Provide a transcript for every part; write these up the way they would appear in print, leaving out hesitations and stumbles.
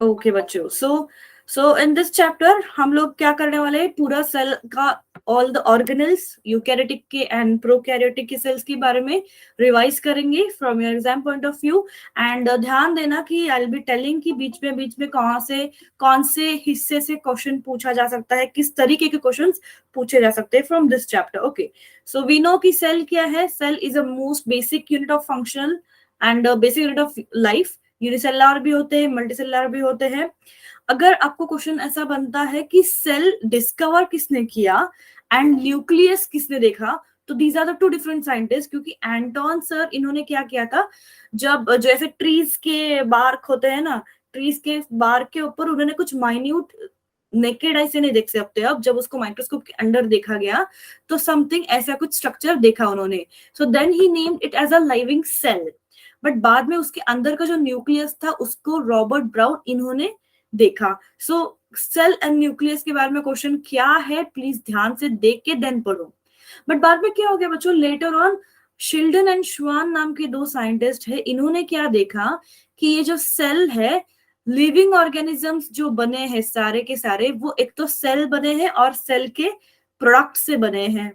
Okay बच्चों, सो in this chapter हम लोग क्या करने वाले हैं, पूरा सेल का ऑल द ऑर्गेनल्स यूकैरियोटिक के एंड प्रोकैरियोटिक के सेल्स के बारे में रिवाइज करेंगे from your exam point of view. And ध्यान देना कि आई विल बी टेलिंग कि बीच में कौन से हिस्से से क्वेश्चन पूछा जा सकता है, किस तरीके के क्वेश्चंस पूछे जा सकते हैं from this chapter. Okay, so we know कि सेल क्या है। Cell is a most basic unit of functional and basic unit of life. Unicellular भी होते हैं, मल्टीसेलुलर भी होते हैं। अगर आपको क्वेश्चन ऐसा बनता है कि सेल डिस्कवर किसने किया एंड न्यूक्लियस किसने देखा, तो these are the two different scientist. क्योंकि एंटोन सर इन्होंने क्या किया था, जब जैसे ट्रीज के बार्क होते हैं ना, ट्रीज के बार्क के ऊपर उन्होंने कुछ माइन्यूट नेकेड आई से नहीं देख सकते, अब जब उसको माइक्रोस्कोप के अंदर देखा गया तो समथिंग ऐसा कुछ स्ट्रक्चर देखा उन्होंने। So then he named it as a living cell. But बाद में उसके अंदर का जो न्यूक्लियस था उसको रॉबर्ट ब्राउन इन्होंने देखा। सो सेल एंड न्यूक्लियस के बारे में क्वेश्चन क्या है, प्लीज ध्यान से देख के देन पढ़ो। बट बाद में क्या हो गया बच्चों, लेटर ऑन शिल्डन एंड श्वान नाम के दो साइंटिस्ट है, इन्होंने क्या देखा कि ये जो सेल है, लिविंग ऑर्गेनिजम्स जो बने हैं सारे के सारे, वो एक तो सेल बने हैं और सेल के प्रोडक्ट से बने हैं।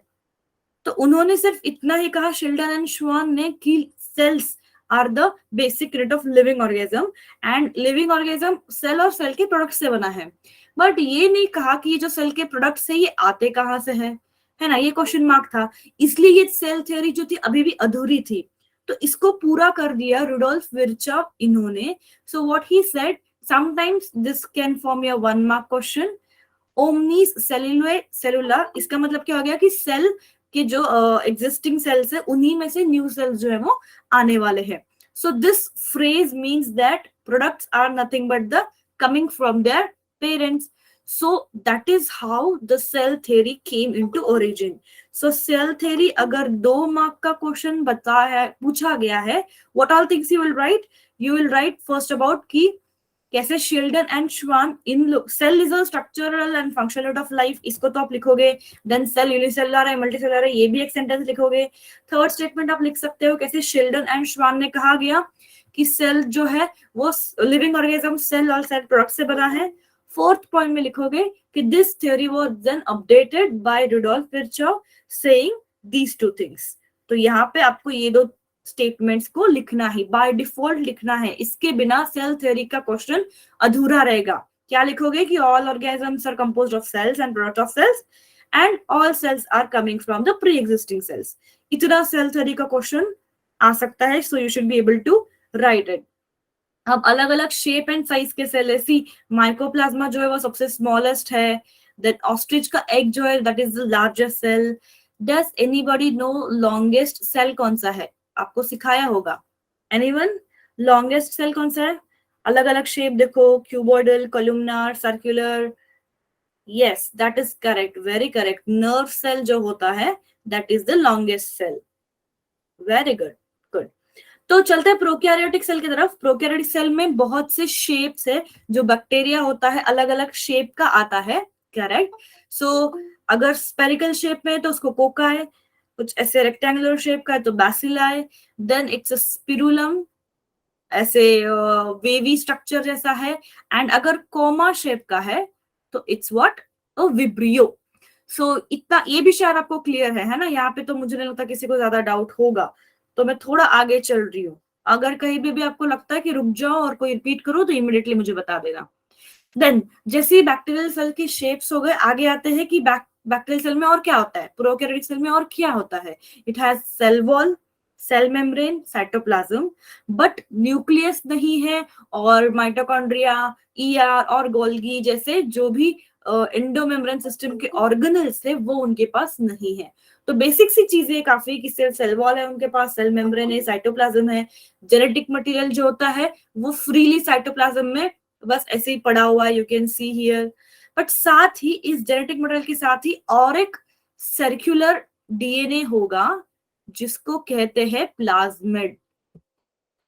तो उन्होंने सिर्फ इतना ही कहा, शिल्डन एंड श्वान ने, कि cells are the basic unit of living organism and living organism cell और सेल के प्रोडक्ट से बना है। बट ये नहीं कहा कि ये जो सेल के प्रोडक्ट्स है ये आते कहाँ से है ना, ये क्वेश्चन मार्क था। इसलिए ये सेल थ्योरी जो थी अभी भी अधूरी थी। तो इसको पूरा कर दिया रुडोल्फ विर्चॉव इन्होंने। So what he said, sometimes this can form your 1 mark question. Omnis cellular, इसका मतलब क्या हो गया कि सेल के जो एग्जिस्टिंग सेल्स है उन्हीं में से न्यू सेल्स जो है वो आने वाले हैं। So this phrase means that products are nothing but the coming from their parents. So that is how the cell theory came into origin. So cell theory अगर 2 मार्क का क्वेश्चन बता है, पूछा गया है, what all things you will write, you will write first about की कैसे Schleiden and Schwann in cell is a structural and functional unit of life, इसको तो आप लिखोगे। देन सेल यूनिसेलुलर है, मल्टीसेलुलर है, ये भी एक सेंटेंस लिखोगे। थर्ड स्टेटमेंट आप लिख सकते हो, कैसे शिल्डन एंड श्वान ने कहा गया कि सेल जो है वो लिविंग ऑर्गेनिज्म सेल और सेल प्रोडक्ट से बना है। फोर्थ पॉइंट में लिखोगे कि this theory was then updated by Rudolf Virchow saying these two things. तो यहाँ पे आपको ये दो स्टेटमेंट्स को लिखना ही बाय डिफॉल्ट लिखना है, इसके बिना सेल थ्योरी का क्वेश्चन अधूरा रहेगा। क्या लिखोगे कि all organisms are composed of cells and product of cells and all cells are coming from the pre existing cells. इतना सेल थ्योरी का क्वेश्चन आ सकता है, so you should be able to write it. अब अलग अलग shape and size के cell है, सी माइकोप्लाज्मा जो है वो सबसे स्मॉलेस्ट है, देन ऑस्ट्रिच का एग जो है that is the largest cell. Does anybody know longest cell कौन सा है, आपको सिखाया होगा। एनीवन, लॉन्गेस्ट सेल कौन सा है? अलग अलग शेप देखो, cuboidal, columnar, circular. Yes, that is correct, very correct. Nerve cell जो होता है that is the longest cell. Very good, good. तो चलते हैं प्रोकैरियोटिक सेल की तरफ। प्रोकैरियोटिक सेल में बहुत से शेप्स है, जो बैक्टीरिया होता है अलग अलग शेप का आता है, करेक्ट। सो अगर स्पेरिकल शेप में है तो उसको कोका है, कुछ ऐसे रेक्टेंगुलर शेप का है तो बैसिला है, देन इट्स अ स्पिरुलम, ऐसे वेवी स्ट्रक्चर जैसा है। एंड अगर कोमा शेप का है तो इट्स व्हाट, अ विब्रियो। सो इतना ये भी शायद आपको क्लियर है ना, यहाँ पे तो मुझे नहीं लगता किसी को ज्यादा डाउट होगा, तो मैं थोड़ा आगे चल रही हूँ। अगर कहीं भी आपको लगता है कि रुक जाओ और कोई रिपीट करो तो इमिडिएटली मुझे बता देना। देन जैसे बैक्टीरियल सेल की शेप्स हो गए, आगे आते हैं कि बैक्टीरियल सेल में और क्या होता है, प्रोकैरियोटिक सेल में और क्या होता है। It has cell wall, cell membrane, cytoplasm, but nucleus नहीं है, और माइटोकॉन्ड्रिया, ईआर और गोल्गी जैसे जो भी एंडोमेम्ब्रेन सिस्टम के ऑर्गेनल्स थे वो उनके पास नहीं है। तो बेसिक सी चीजें काफी कि सेल वॉल है उनके पास, सेल मेम्ब्रेन है, साइटोप्लाज्म है। जेनेटिक मटेरियल जो होता है वो फ्रीली साइटोप्लाज्म में बस ऐसे ही पड़ा हुआ है, you can see here. But साथ ही इस जेनेटिक मटेरियल के साथ ही और एक सर्कुलर डीएनए होगा जिसको कहते हैं प्लाज्मिड।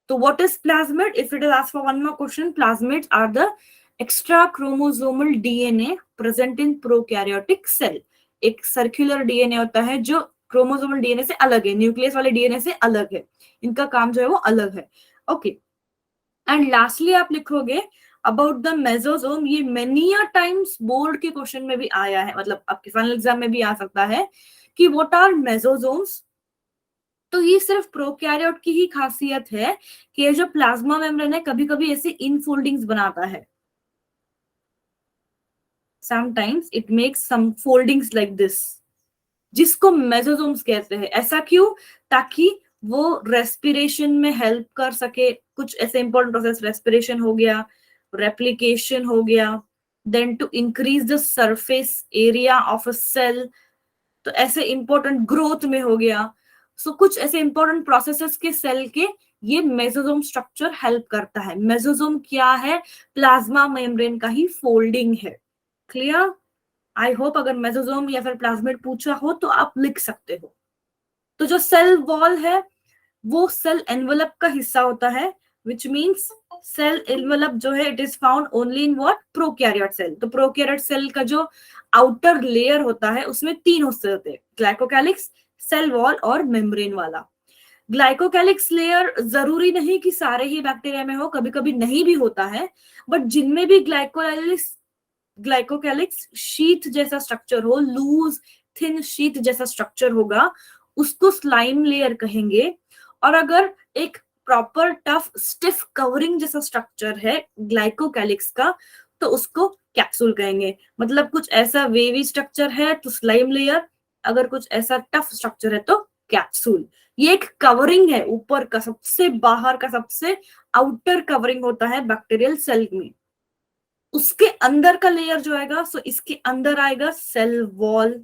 तो what is plasmid? If it is asked for one more question, plasmids are the extra chromosomal DNA present in prokaryotic cell. एक सर्कुलर डीएनए होता है जो क्रोमोसोमल डीएनए से अलग है, न्यूक्लियस वाले डीएनए से अलग है, इनका काम जो है वो अलग है। ओके, एंड लास्टली आप लिखोगे अबाउट द मेसोसोम, ये मेनी अ टाइम्स बोर्ड के क्वेश्चन में भी आया है, मतलब आपके फाइनल एग्जाम में भी आ सकता है कि व्हाट आर मेसोसोम्स। तो ये सिर्फ प्रोकैरियोट की ही खासियत है कि ये जो प्लाज्मा मेम्ब्रेन है कभी कभी ऐसे इनफोल्डिंग्स बनाता है, sometimes it makes some foldings like this, जिसको मेसोसोम्स कहते हैं। ऐसा क्यों? ताकि वो रेस्पिरेशन में हेल्प कर सके। कुछ ऐसे इंपॉर्टेंट प्रोसेस, रेस्पिरेशन हो गया, रेप्लिकेशन हो गया, then to increase the surface area of a cell, तो ऐसे इंपॉर्टेंट ग्रोथ में हो गया। सो कुछ ऐसे इंपॉर्टेंट प्रोसेसेस के सेल के ये मेसोसोम स्ट्रक्चर हेल्प करता है। मेसोसोम क्या है? प्लाज्मा मेम्ब्रेन का ही फोल्डिंग है। क्लियर? आई होप अगर मेसोसोम या फिर प्लाज्मिड पूछा हो तो आप लिख सकते हो। तो जो सेल वॉल है वो सेल एनवेलप का हिस्सा होता है, विच मीन्स सेल एनवेलप जो है it is found only in what? Prokaryote cell. तो प्रोकैरियोट सेल का जो आउटर लेयर होता है उसमें तीन हिस्से होते हैं, ग्लाइकोकैलिक्स, सेल वॉल और मेम्ब्रेन वाला। ग्लाइकोकैलिक्स लेयर जरूरी नहीं कि सारे ही बैक्टीरिया में हो, कभी कभी नहीं भी होता है, बट जिनमें भी ग्लाइकोकैलिक्स शीट जैसा स्ट्रक्चर हो, लूज थिन शीट जैसा स्ट्रक्चर होगा, उसको स्लाइम लेयर कहेंगे। और अगर एक प्रॉपर टफ स्टिफ कवरिंग जैसा स्ट्रक्चर है ग्लाइकोकैलिक्स का तो उसको कैप्सूल कहेंगे। मतलब कुछ ऐसा वेवी स्ट्रक्चर है तो स्लाइम लेयर, अगर कुछ ऐसा टफ स्ट्रक्चर है तो कैप्सूल। ये एक कवरिंग है, ऊपर का सबसे बाहर का सबसे आउटर कवरिंग होता है बैक्टीरियल सेल में। उसके अंदर का लेयर जो आएगा, सो इसके अंदर आएगा सेल वॉल।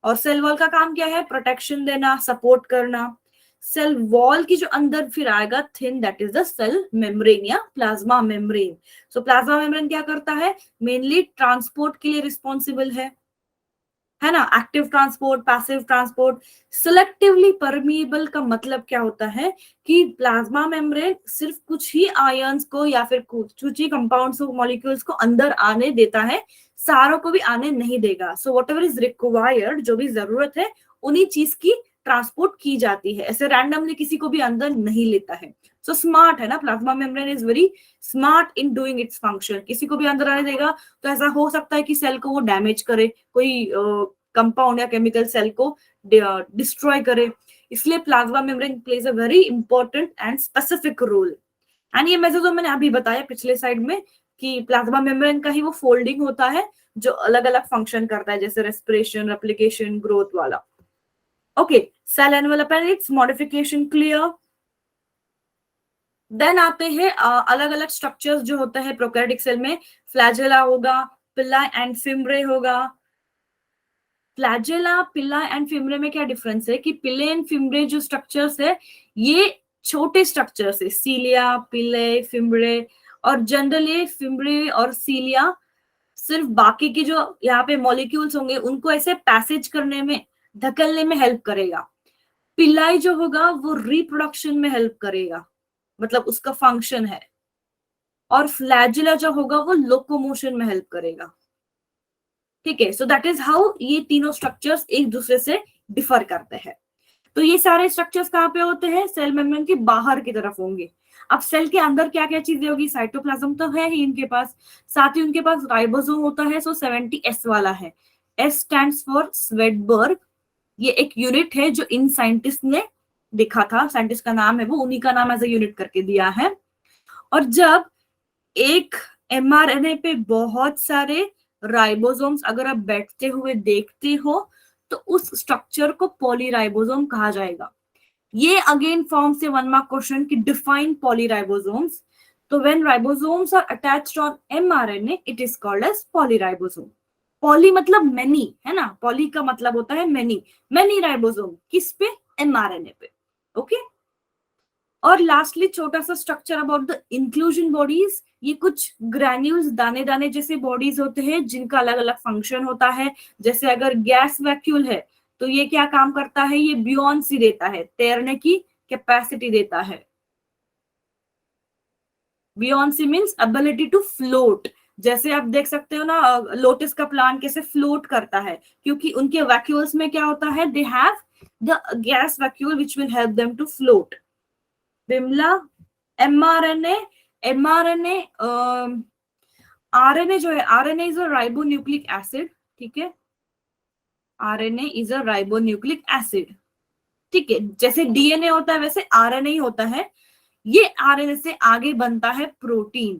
और सेल वॉल का काम क्या है? प्रोटेक्शन देना, सपोर्ट करना। सेल वॉल की जो अंदर फिर आएगा thin, that is the cell membrane या plasma membrane. So plasma membrane क्या करता है? मेनली ट्रांसपोर्ट के लिए रिस्पॉन्सिबल है ना, active transport, passive transport. Selectively permeable का मतलब क्या होता है कि प्लाज्मा मेम्ब्रेन सिर्फ कुछ ही आयंस को या फिर कुछ ही कंपाउंड्स को, मॉलिक्यूल्स को अंदर आने देता है, सारों को भी आने नहीं देगा। So what ever is required, जो भी जरूरत है उन्हीं चीज की ट्रांसपोर्ट की जाती है, ऐसे रैंडमली किसी को भी अंदर नहीं लेता है। सो स्मार्ट है ना, plasma membrane is very smart in doing its function. किसी को भी अंदर आने देगा तो ऐसा हो सकता है कि सेल को वो डैमेज करे, कोई कंपाउंड या केमिकल सेल को डिस्ट्रॉय करे। इसलिए plasma membrane plays a very important and specific role. And ये मेसोसोम मैंने अभी बताया पिछले साइड में कि प्लाज्मा मेम्ब्रेन का ही वो फोल्डिंग होता है जो अलग अलग फंक्शन करता है, जैसे रेस्पिरेशन, रेप्लिकेशन, ग्रोथ वाला। Okay, cell envelope and its modification clear. Then आते हैं अलग अलग स्ट्रक्चर्स जो होते हैं प्रोकैरियोटिक सेल में। फ्लैजेला होगा, पिल्ला एंड फिम्ब्रे होगा। फ्लैजेला, पिल्ला एंड फिम्ब्रे में क्या डिफरेंस है कि पिले एंड फिम्ब्रे जो स्ट्रक्चर्स है ये छोटे स्ट्रक्चर्स है, सीलिया, पिले, फिम्ब्रे। और जनरली फिम्ब्रे और सीलिया सिर्फ बाकी की जो यहाँ पे मॉलिक्यूल्स होंगे उनको ऐसे पैसेज करने में, धकेलने में हेल्प करेगा। पिलाई जो होगा वो रिप्रोडक्शन में हेल्प करेगा, मतलब उसका फंक्शन है। और फ्लैजिला जो होगा वो लोकोमोशन में हेल्प करेगा। ठीक है, सो दैट इज हाउ ये तीनों स्ट्रक्चर्स एक दूसरे से डिफर करते हैं। तो ये सारे स्ट्रक्चर्स कहाँ पे होते हैं? सेल मेम्ब्रेन के बाहर की तरफ होंगे। अब सेल के अंदर क्या क्या चीजें होगी? साइटोप्लाज्म तो है ही इनके पास, साथ ही उनके पास राइबोसोम होता है, सो 70S वाला है। S stands for Svedberg. ये एक यूनिट है जो इन साइंटिस्ट ने देखा था, साइंटिस्ट का नाम है वो, उन्हीं का नाम एज ए यूनिट करके दिया है। और जब एक एमआरएनए पे बहुत सारे राइबोसोम्स अगर आप बैठते हुए देखते हो तो उस स्ट्रक्चर को पॉलीराइबोसोम कहा जाएगा। ये अगेन फॉर्म से 1 मार्क क्वेश्चन की डिफाइन पॉलीराइबोसोम्स। तो when ribosomes are attached on mRNA it is called as polyribosome. Poly मतलब मेनी है ना, पॉली का मतलब होता है मेनी। मेनी राइबोसोम किस पे? एमआरएनए पे। ओके, और लास्टली छोटा सा structure about the inclusion bodies. ये कुछ ग्रैन्यूल्स, दाने दाने जैसे बॉडीज होते हैं जिनका अलग अलग फंक्शन होता है। जैसे अगर गैस वैक्यूल है तो ये क्या काम करता है? ये ब्यूऑन्सी देता है, तैरने की कैपेसिटी देता है। ब्यूऑन्सी मीन्स एबिलिटी टू फ्लोट। जैसे आप देख सकते हो ना, लोटस का प्लांट कैसे फ्लोट करता है, क्योंकि उनके वैक्यूल्स में क्या होता है? They have the gas vacuole which will help them to float. Bimla, mRNA mRNA RNA जो है, RNA is a ribonucleic acid, ठीक है, RNA is a ribonucleic acid, ठीक है, जैसे डीएनए होता है वैसे आरएनए ही होता है। ये आरएनए से आगे बनता है प्रोटीन,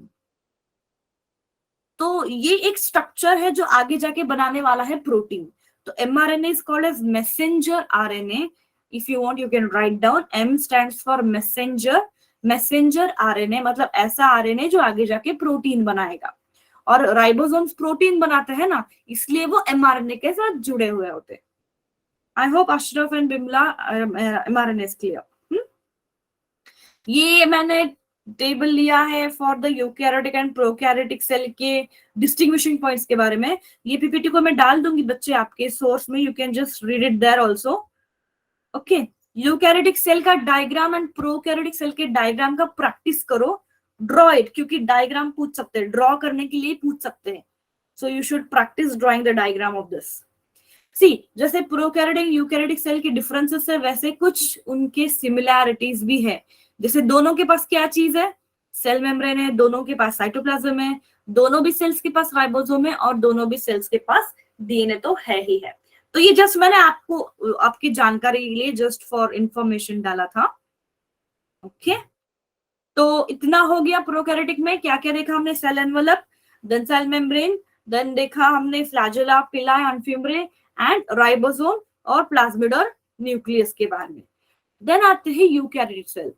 तो ये एक स्ट्रक्चर है जो आगे जाके बनाने वाला है प्रोटीन। तो mRNA is called as messenger RNA. If you want, you can write down. M stands for messenger. Messenger RNA मतलब ऐसा आरएनए जो आगे जाके प्रोटीन बनाएगा। और राइबोसोम्स प्रोटीन बनाते हैं ना, इसलिए वो mRNA के साथ जुड़े हुए होते हैं। I hope Ashraf and Bimla mRNA is clear. ये मैंने टेबल लिया है for the eukaryotic and prokaryotic cell के डिस्टिंग्विशिंग पॉइंट्स के बारे में। ये पीपीटी को मैं डाल दूंगी बच्चे आपके सोर्स में, you can just read it there also. Okay, eukaryotic cell का डायग्राम एंड प्रोकैरियोटिक सेल के डायग्राम का प्रैक्टिस करो, ड्रॉ इट, क्योंकि डायग्राम पूछ सकते हैं, ड्रॉ करने के लिए पूछ सकते हैं, so you should practice drawing the diagram of this. See, जैसे प्रोकैरियोटिक यूकैरियोटिक सेल के डिफरेंसेस है, वैसे कुछ उनके सिमिलैरिटीज भी है। जैसे दोनों के पास क्या चीज है, सेल मेम्ब्रेन है, दोनों के पास साइटोप्लाज्म है, दोनों भी सेल्स के पास राइबोसोम है, और दोनों भी सेल्स के पास डीएनए तो है ही है। तो ये जस्ट मैंने आपको आपकी जानकारी के लिए जस्ट फॉर इंफॉर्मेशन डाला था। ओके, तो इतना हो गया प्रोकैरियोटिक में। क्या क्या देखा हमने, cell envelope, then cell membrane, then देखा हमने flagella, pili, and fimbriae and ribosome और प्लाज्मिड और न्यूक्लियस के बारे में। देन आते हैं यूकैरियोटिक सेल।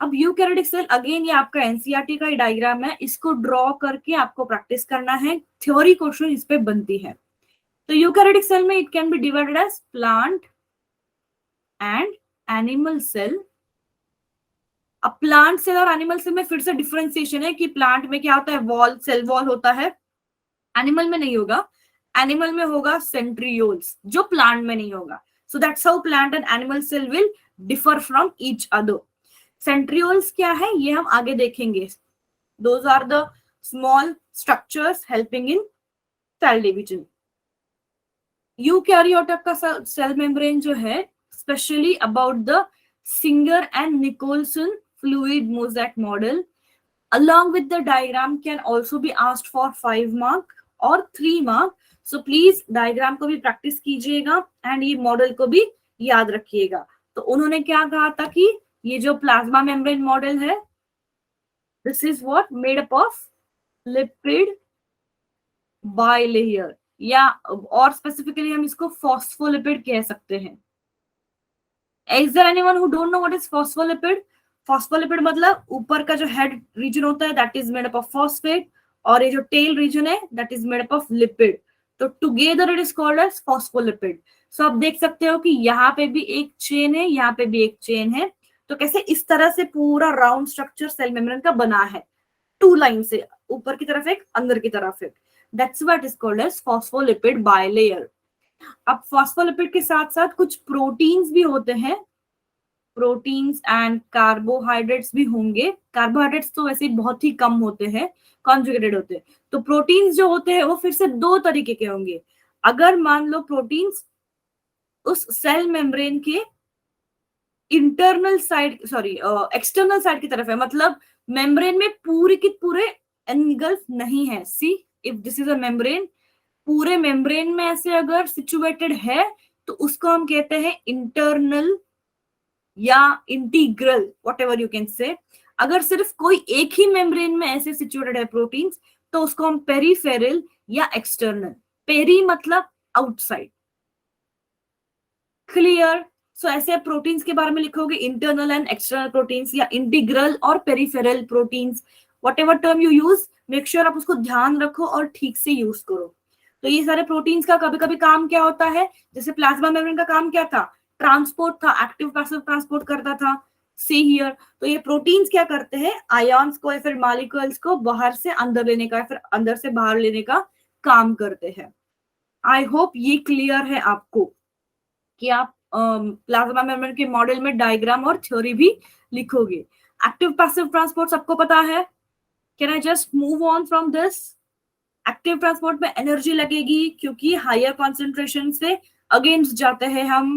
अब यूकैरियोटिक सेल अगेन ये आपका एनसीईआरटी का ही डायग्राम है, इसको ड्रॉ करके आपको प्रैक्टिस करना है, थ्योरी क्वेश्चन इस पे बनती है। तो यूकैरियोटिक सेल में it can be divided as plant and animal cell. अब प्लांट सेल और एनिमल सेल में फिर से डिफरेंशिएशन है कि प्लांट में क्या होता है, वॉल, सेल वॉल होता है, एनिमल में नहीं होगा। एनिमल में होगा सेंट्रियोल्स, जो प्लांट में नहीं होगा। So that's how plant and animal cell will differ from each other. Centrioles क्या है ये हम आगे देखेंगे। Those are the small structures helping in cell division. Eukaryotic का सेल मेम्ब्रेन जो है, specially about the Singer and Nicolson fluid mosaic model along with the diagram can also be asked for 5 mark और 3 mark. So please diagram को भी practice कीजिएगा and ये model को भी याद रखिएगा। तो उन्होंने क्या कहा था कि ये जो प्लाज्मा मेम्ब्रेन मॉडल है, this is what made up of lipid bilayer, या और स्पेसिफिकली हम इसको फॉस्फोलिपिड कह सकते हैं। Is there anyone who don't know what is phospholipid? Phospholipid मतलब ऊपर का जो हेड रीजन होता है that is made up of phosphate, और ये जो टेल रीजन है that is made up of lipid. तो together it is called as phospholipid. So आप देख सकते हो कि यहाँ पे भी एक चेन है, यहाँ पे भी एक चेन है। तो कैसे इस तरह से पूरा राउंड स्ट्रक्चर सेल मेम्ब्रेन का बना है, 2 लाइन से, ऊपर की तरफ एक, अंदर की तरफ एक। That's what is called as phospholipid bilayer. अब फॉस्फोलिपिड के साथ साथ कुछ प्रोटीन्स भी होते हैं, प्रोटीन्स एंड कार्बोहाइड्रेट्स भी होंगे। कार्बोहाइड्रेट्स तो वैसे बहुत ही कम होते हैं, कॉन्जुगेटेड होते हैं। तो प्रोटीन्स जो होते हैं वो फिर से 2 तरीके के होंगे। अगर मान लो प्रोटीन्स उस सेल मेम्ब्रेन के internal side, sorry external side की तरफ है, मतलब मेम्ब्रेन में पूरे के पूरे एनगल्फ नहीं है। See, if this is a membrane, पूरे मेम्ब्रेन में ऐसे अगर सिचुएटेड है तो उसको हम कहते हैं इंटरनल या इंटीग्रल, व्हाटएवर यू कैन से। अगर सिर्फ कोई एक ही मेम्ब्रेन में ऐसे सिचुएटेड है प्रोटीन्स, तो उसको हम पेरिफेरल या एक्सटर्नल। पेरी मतलब आउटसाइड, क्लियर? सो ऐसे प्रोटीन्स के बारे में लिखोगे इंटरनल एंड एक्सटर्नल प्रोटीन्स, या इंटीग्रल और peripheral proteins, whatever term you use, make sure आप उसको ध्यान रखो और ठीक से यूज करो। तो ये सारे प्रोटीन्स का कभी कभी काम क्या होता है, जैसे प्लाज्मा मेम्ब्रेन का काम क्या था, ट्रांसपोर्ट था, एक्टिव पैसिव ट्रांसपोर्ट करता था। सी हियर, तो ये प्रोटीन्स क्या करते हैं, आयन्स को या फिर मॉलिक्यूल्स को बाहर से अंदर लेने का या फिर अंदर से बाहर लेने का काम करते हैं। आई होप ये क्लियर है आपको कि आप प्लाज्मा मेम्ब्रेन के मॉडल में डायग्राम और थ्योरी भी लिखोगे। एक्टिव पैसिव ट्रांसपोर्ट सबको पता है। Can I just move on from this? Active transport में एनर्जी लगेगी क्योंकि हायर कॉन्सेंट्रेशन से अगेंस्ट जाते हैं हम,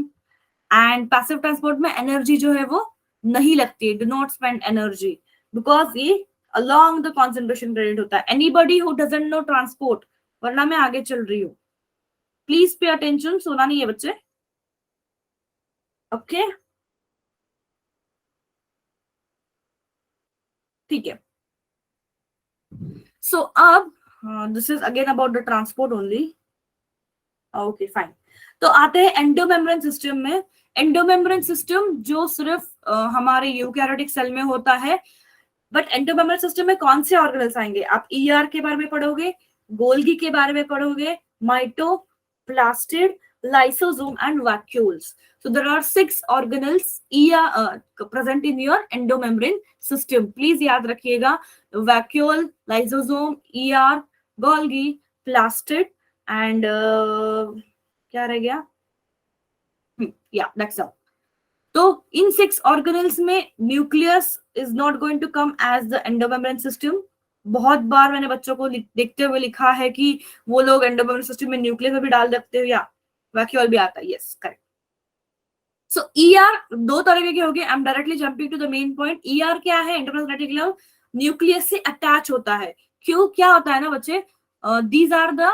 एंड पैसिव ट्रांसपोर्ट में एनर्जी जो है वो नहीं लगती, do not spend energy, because ये along the concentration gradient होता है. Anybody who doesn't know transport, वरना मैं आगे चल रही हूँ. Please pay attention, सोना नहीं है बच्चे. ओके ठीक है. सो अब this is again about the transport only. Okay fine. तो आते हैं एंडोमेम्ब्रेन सिस्टम में. एंडोमेम्ब्रेन सिस्टम जो सिर्फ हमारे यूकैरियोटिक सेल में होता है. बट एंडोमेम्ब्रेन सिस्टम में कौन से ऑर्गेनल्स आएंगे? आप ईआर के बारे में पढ़ोगे, गोल्गी के बारे में पढ़ोगे, माइटोप्लास्टिड, lysosome and vacuoles. So there are 6 organelles present in your endomembrane system. Please याद रखिएगा, vacuole, lysosome, ER, Golgi, plastid and क्या रह गया? Yeah, that's all. तो इन 6 ऑर्गेनल्स में nucleus is not going to come as the endomembrane system. बहुत बार मैंने बच्चों को देखते हुए लिखा है कि वो लोग एंडोमेम्ब्रेन सिस्टम में न्यूक्लियस भी डाल सकते हो या वैक्यूल भी आता है. Yes correct. सो ईआर दो तरह के हो गए. I am directly jumping to the main point. ER क्या है? एंडोप्लाज्मिक रेटिकुलम न्यूक्लियस से अटैच होता है. क्यों? क्या होता है ना बच्चे, these are the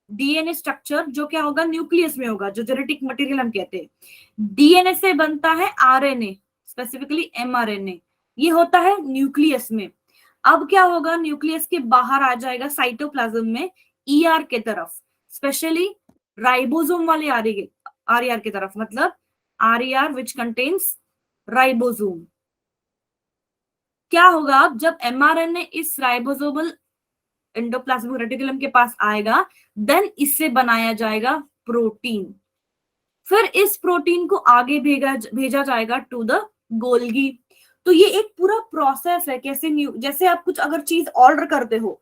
DNA structure जो क्या होगा, न्यूक्लियस में होगा, जो जेनेटिक मटेरियल हम कहते हैं. डीएनए से बनता है आरएनए, स्पेसिफिकली एमआरएनए. ये होता है न्यूक्लियस में. अब क्या होगा, न्यूक्लियस के बाहर आ जाएगा साइटोप्लाज्म में ईआर के तरफ, स्पेशली राइबोसोम वाले आरईआर की तरफ, मतलब आरईआर विच कंटेन्स राइबोसोम. क्या होगा अब जब एमआरएनए इस राइबोसोमल एंडोप्लाज्मिक रेटिकुलम के पास आएगा, देन इससे बनाया जाएगा प्रोटीन. फिर इस प्रोटीन को आगे भेजा जाएगा टू द गोल्गी. तो ये एक पूरा प्रोसेस है. कैसे जैसे आप कुछ अगर चीज ऑर्डर करते हो,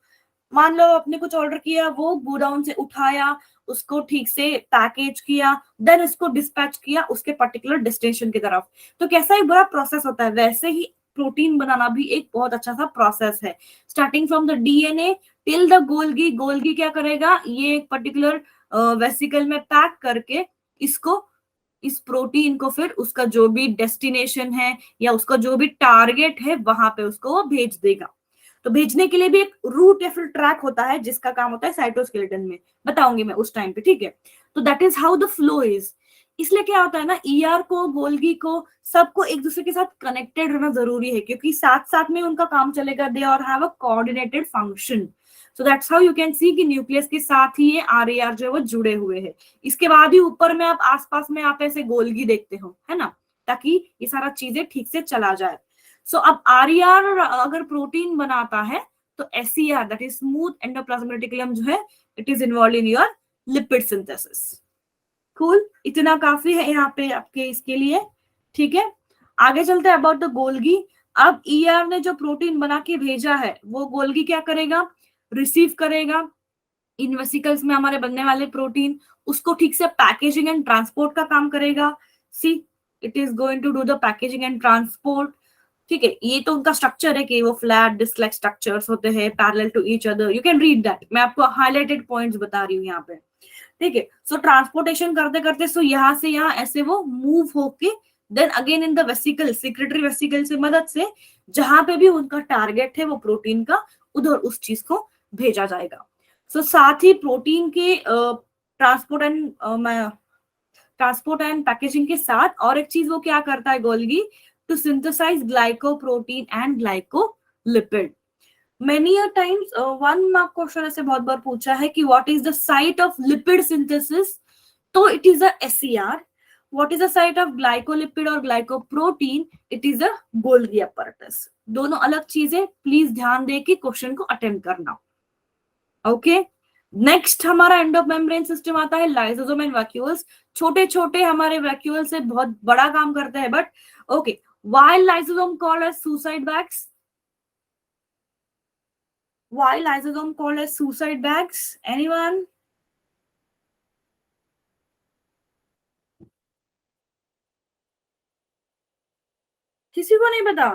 मान लो आपने कुछ ऑर्डर किया, वो गोडाउन से उठाया, उसको ठीक से पैकेज किया, देन इसको डिस्पैच किया उसके पर्टिकुलर डेस्टिनेशन की तरफ. तो कैसा एक बड़ा प्रोसेस होता है, वैसे ही प्रोटीन बनाना भी एक बहुत अच्छा सा प्रोसेस है. Starting from the DNA till the Golgi. Golgi क्या करेगा, ये एक पर्टिकुलर वेसिकल में पैक करके इसको, इस प्रोटीन को फिर उसका जो भी डेस्टिनेशन है या उसका जो भी टारगेट है वहां पे उसको वो भेज देगा. तो भेजने के लिए भी एक रूट या फिर ट्रैक होता है जिसका काम होता है साइटोस्केलेटन में. बताऊंगी मैं उस टाइम पे, ठीक है. तो that is how the flow is. इसलिए क्या होता है ना, ईआर को, गोल्गी को, सबको एक दूसरे के साथ कनेक्टेड रहना जरूरी है, क्योंकि साथ साथ में उनका काम चलेगा. दे और have a coordinated function. So that's how you can सी कि न्यूक्लियस के साथ ही ये आरईआर जो है वो जुड़े हुए हैं. इसके बाद ही ऊपर में आप आसपास में आप ऐसे गोल्गी देखते हो, है ना, ताकि ये सारा चीजें ठीक से चला जाए. सो अब आरईआर अगर प्रोटीन बनाता है तो SER, that is smooth endoplasmic reticulum, जो है it is involve in your lipid synthesis. Cool, इतना काफी है यहाँ पे आपके इसके लिए, ठीक है. आगे चलते हैं अबाउट द गोल्गी. अब ईआर ने जो प्रोटीन बना के भेजा है वो गोल्गी क्या करेगा, रिसीव करेगा इन वेसिकल्स में हमारे बनने वाले प्रोटीन, उसको ठीक से पैकेजिंग एंड ट्रांसपोर्ट का काम करेगा. See, it is going to do the packaging and transport. ठीक है, ये तो उनका स्ट्रक्चर है कि वो फ्लैट डिस्क स्ट्रक्चर्स होते हैं parallel to each other. You can read that. मैं आपको हाईलाइटेड पॉइंट्स बता रही हूँ यहाँ पे, ठीक है. सो ट्रांसपोर्टेशन करते करते सो यहाँ से यहाँ ऐसे वो मूव होके then again in the vesicle, secretory vesicle से मदद से जहां पे भी उनका टारगेट है वो प्रोटीन का, उधर उस चीज को भेजा जाएगा. सो साथ ही प्रोटीन के ट्रांसपोर्ट एंड पैकेजिंग के साथ और एक चीज वो क्या करता है Golgi, to synthesize glycoprotein and glycolipid. Many a times one mark question ऐसे बहुत बार पूछा है कि what is the site of lipid synthesis, तो it is a SER. What is the site of glycolipid और glycoprotein, it is a Golgi apparatus. दोनों अलग चीजें, प्लीज ध्यान दे के क्वेश्चन को अटेम्प्ट करना. ओके, नेक्स्ट हमारा एंडोमेम्ब्रेन सिस्टम आता है लाइसोसोम एंड वैक्यूल्स. छोटे छोटे हमारे वैक्यूल से बहुत बड़ा काम करते हैं. But okay, why lysosome called as suicide bags? Why lysosome called as suicide bags? Anyone? किसी को नहीं पता?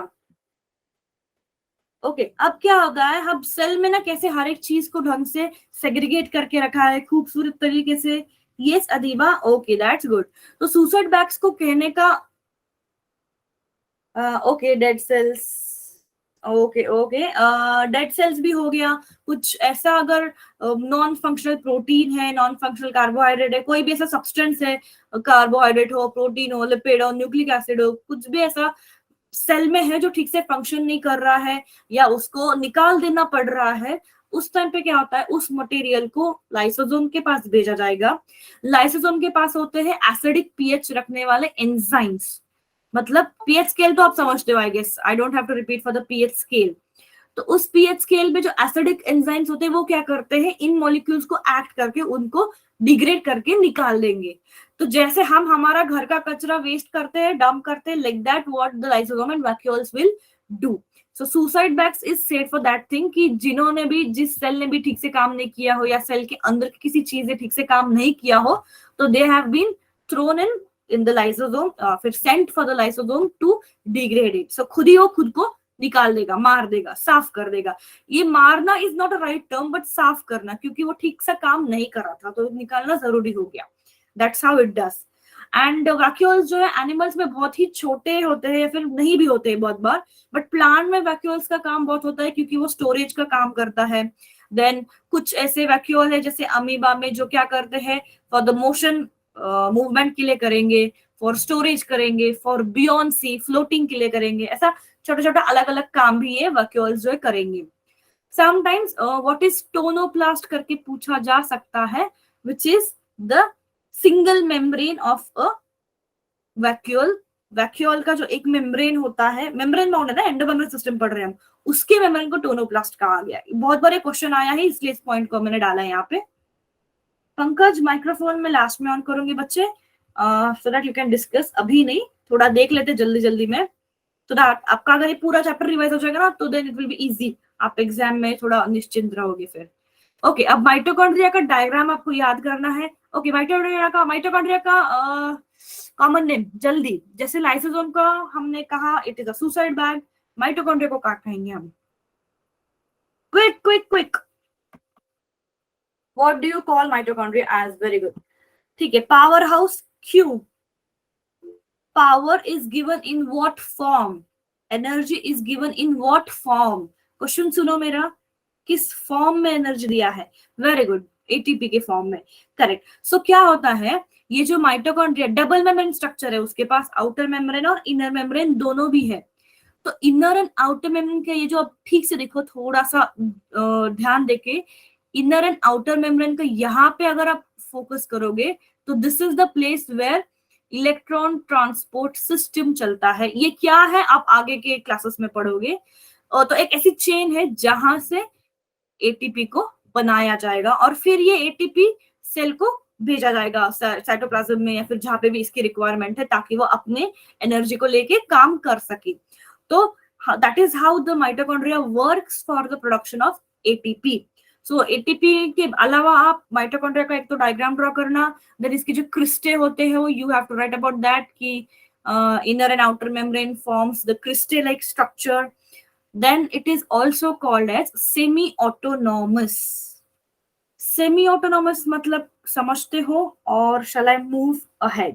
ओके, अब क्या होता है, हम सेल में ना कैसे हर एक चीज को ढंग से सेग्रीगेट करके रखा है खूबसूरत तरीके से. Yes Adiba, okay that's good. तो सुसाइड बैग्स को कहने का okay, dead cells, okay okay, dead cells भी हो गया। कुछ ऐसा अगर नॉन फंक्शनल प्रोटीन है, नॉन फंक्शनल कार्बोहाइड्रेट है, कोई भी ऐसा सब्सटेंस है, कार्बोहाइड्रेट हो, प्रोटीन हो, लिपिड हो, न्यूक्लिक एसिड हो, कुछ भी ऐसा सेल में है जो ठीक से फंक्शन नहीं कर रहा है या उसको निकाल देना पड़ रहा है, उस टाइम पे क्या होता है, उस मटेरियल को लाइसोसोम के पास भेजा जाएगा। लाइसोसोम के पास होते हैं एसिडिक पीएच रखने वाले एंजाइम्स। मतलब पीएच स्केल तो आप समझते हो, I guess I don't have to repeat for the pH scale. तो उस पीएच स्केल में जो एसिडिक एंजाइम्स होते हैं वो क्या करते हैं, इन मॉलिक्यूल्स को एक्ट करके उनको डिग्रेड करके निकाल देंगे। तो जैसे हम हमारा घर का कचरा वेस्ट करते हैं, डंप करते हैं, like that what the lysosome and vacuoles will do. So suicide bags is set for that thing कि जिन्होंने भी, जिस सेल ने भी ठीक से काम नहीं किया हो या सेल के अंदर की किसी चीज ने ठीक से काम नहीं किया हो, तो they have been thrown in the lysosome, फिर sent for the lysosome to degrade it. So खुद ही वो खुद को निकाल देगा, मार देगा, साफ कर देगा। ये मारना is not a right term, but साफ करना, क्योंकि वो ठीक से काम नहीं कर रहा था तो निकालना जरूरी हो गया। That's how it does. And vacuoles जो है एनिमल्स में बहुत ही छोटे होते हैं या फिर नहीं भी होते हैं बहुत बार, बट प्लांट में वैक्यूल्स का काम बहुत होता है क्योंकि वो स्टोरेज का काम करता है। देन कुछ ऐसे वैक्यूल है जैसे अमीबा में जो क्या करते हैं, फॉर द मोशन मूवमेंट के लिए करेंगे, फॉर स्टोरेज करेंगे, फॉर बियॉन्ड सी फ्लोटिंग के लिए करेंगे। ऐसा छोटा छोटा अलग अलग काम भी ये वैक्यूल्स जो है करेंगे। समटाइम्स व्हाट इज टोनोप्लास्ट करके पूछा जा सकता है, which is the single membrane of a vacuole. Vacuole का जो एक मेम्ब्रेन होता है, मेम्ब्रेन बाउंड है ना, एंडोमेम्ब्रेन सिस्टम पढ़ रहे हैं हम, उसके मेम्ब्रेन को टोनोप्लास्ट कहा गया। बहुत बार क्वेश्चन आया है इसलिए इस पॉइंट को मैंने डाला है यहाँ पे। पंकज माइक्रोफोन में लास्ट में ऑन करूंगी बच्चे, so that you can discuss. अभी नहीं, थोड़ा देख लेते जल्दी जल्दी में, तो दैट आपका अगर ये पूरा चैप्टर रिवाइज हो जाएगा ना तो then it will be easy, आप एग्जाम में थोड़ा निश्चिंत रहोगे फिर। ओके, अब माइटोकॉन्ड्रिया का डायग्राम आपको याद करना है। ओके, माइटोकॉन्ड्रिया का कॉमन नेम जल्दी, जैसे लाइसोसोम का हमने कहा it is a suicide bag, mitochondria को क्या कहेंगे हम? Quick quick quick, what do you call mitochondria as? Very good, ठीक है। पावर हाउस, क्यों? Power is given in what form? Energy is given in what form? Question सुनो मेरा, किस फॉर्म में एनर्जी दिया है? वेरी गुड, एटीपी के फॉर्म में, करेक्ट। सो क्या होता है, ये जो माइटोकॉन्ड्रिया डबल मेम्ब्रेन स्ट्रक्चर है, उसके पास आउटर मेम्ब्रेन और इनर मेम्ब्रेन दोनों भी है। तो इनर एंड आउटर मेम्ब्रेन का ये जो, आप ठीक से देखो, थोड़ा सा ध्यान देके, इनर एंड आउटर मेम्ब्रेन का यहाँ पे अगर आप फोकस करोगे तो this is the place where electron transport system चलता है। ये क्या है आप आगे के क्लासेस में पढ़ोगे। तो एक ऐसी चेन है जहां से एटीपी को बनाया जाएगा और फिर ये एटीपी सेल को भेजा जाएगा साइटोप्लाज्म में या फिर जहां पे भी इसकी रिक्वायरमेंट है, ताकि वो अपने एनर्जी को लेके काम कर सके। तो that is how the mitochondria works for the production of ATP. So ATP के अलावा आप माइटोकॉन्ड्रिया का एक तो डायग्राम ड्रॉ करना, देन इसके जो क्रिस्टे होते हैं वो you have to write about that कि inner and outer membrane forms the cristae like structure. Then it is also called as semi-autonomous. Semi-autonomous मतलब समझते हो? और shall I move ahead?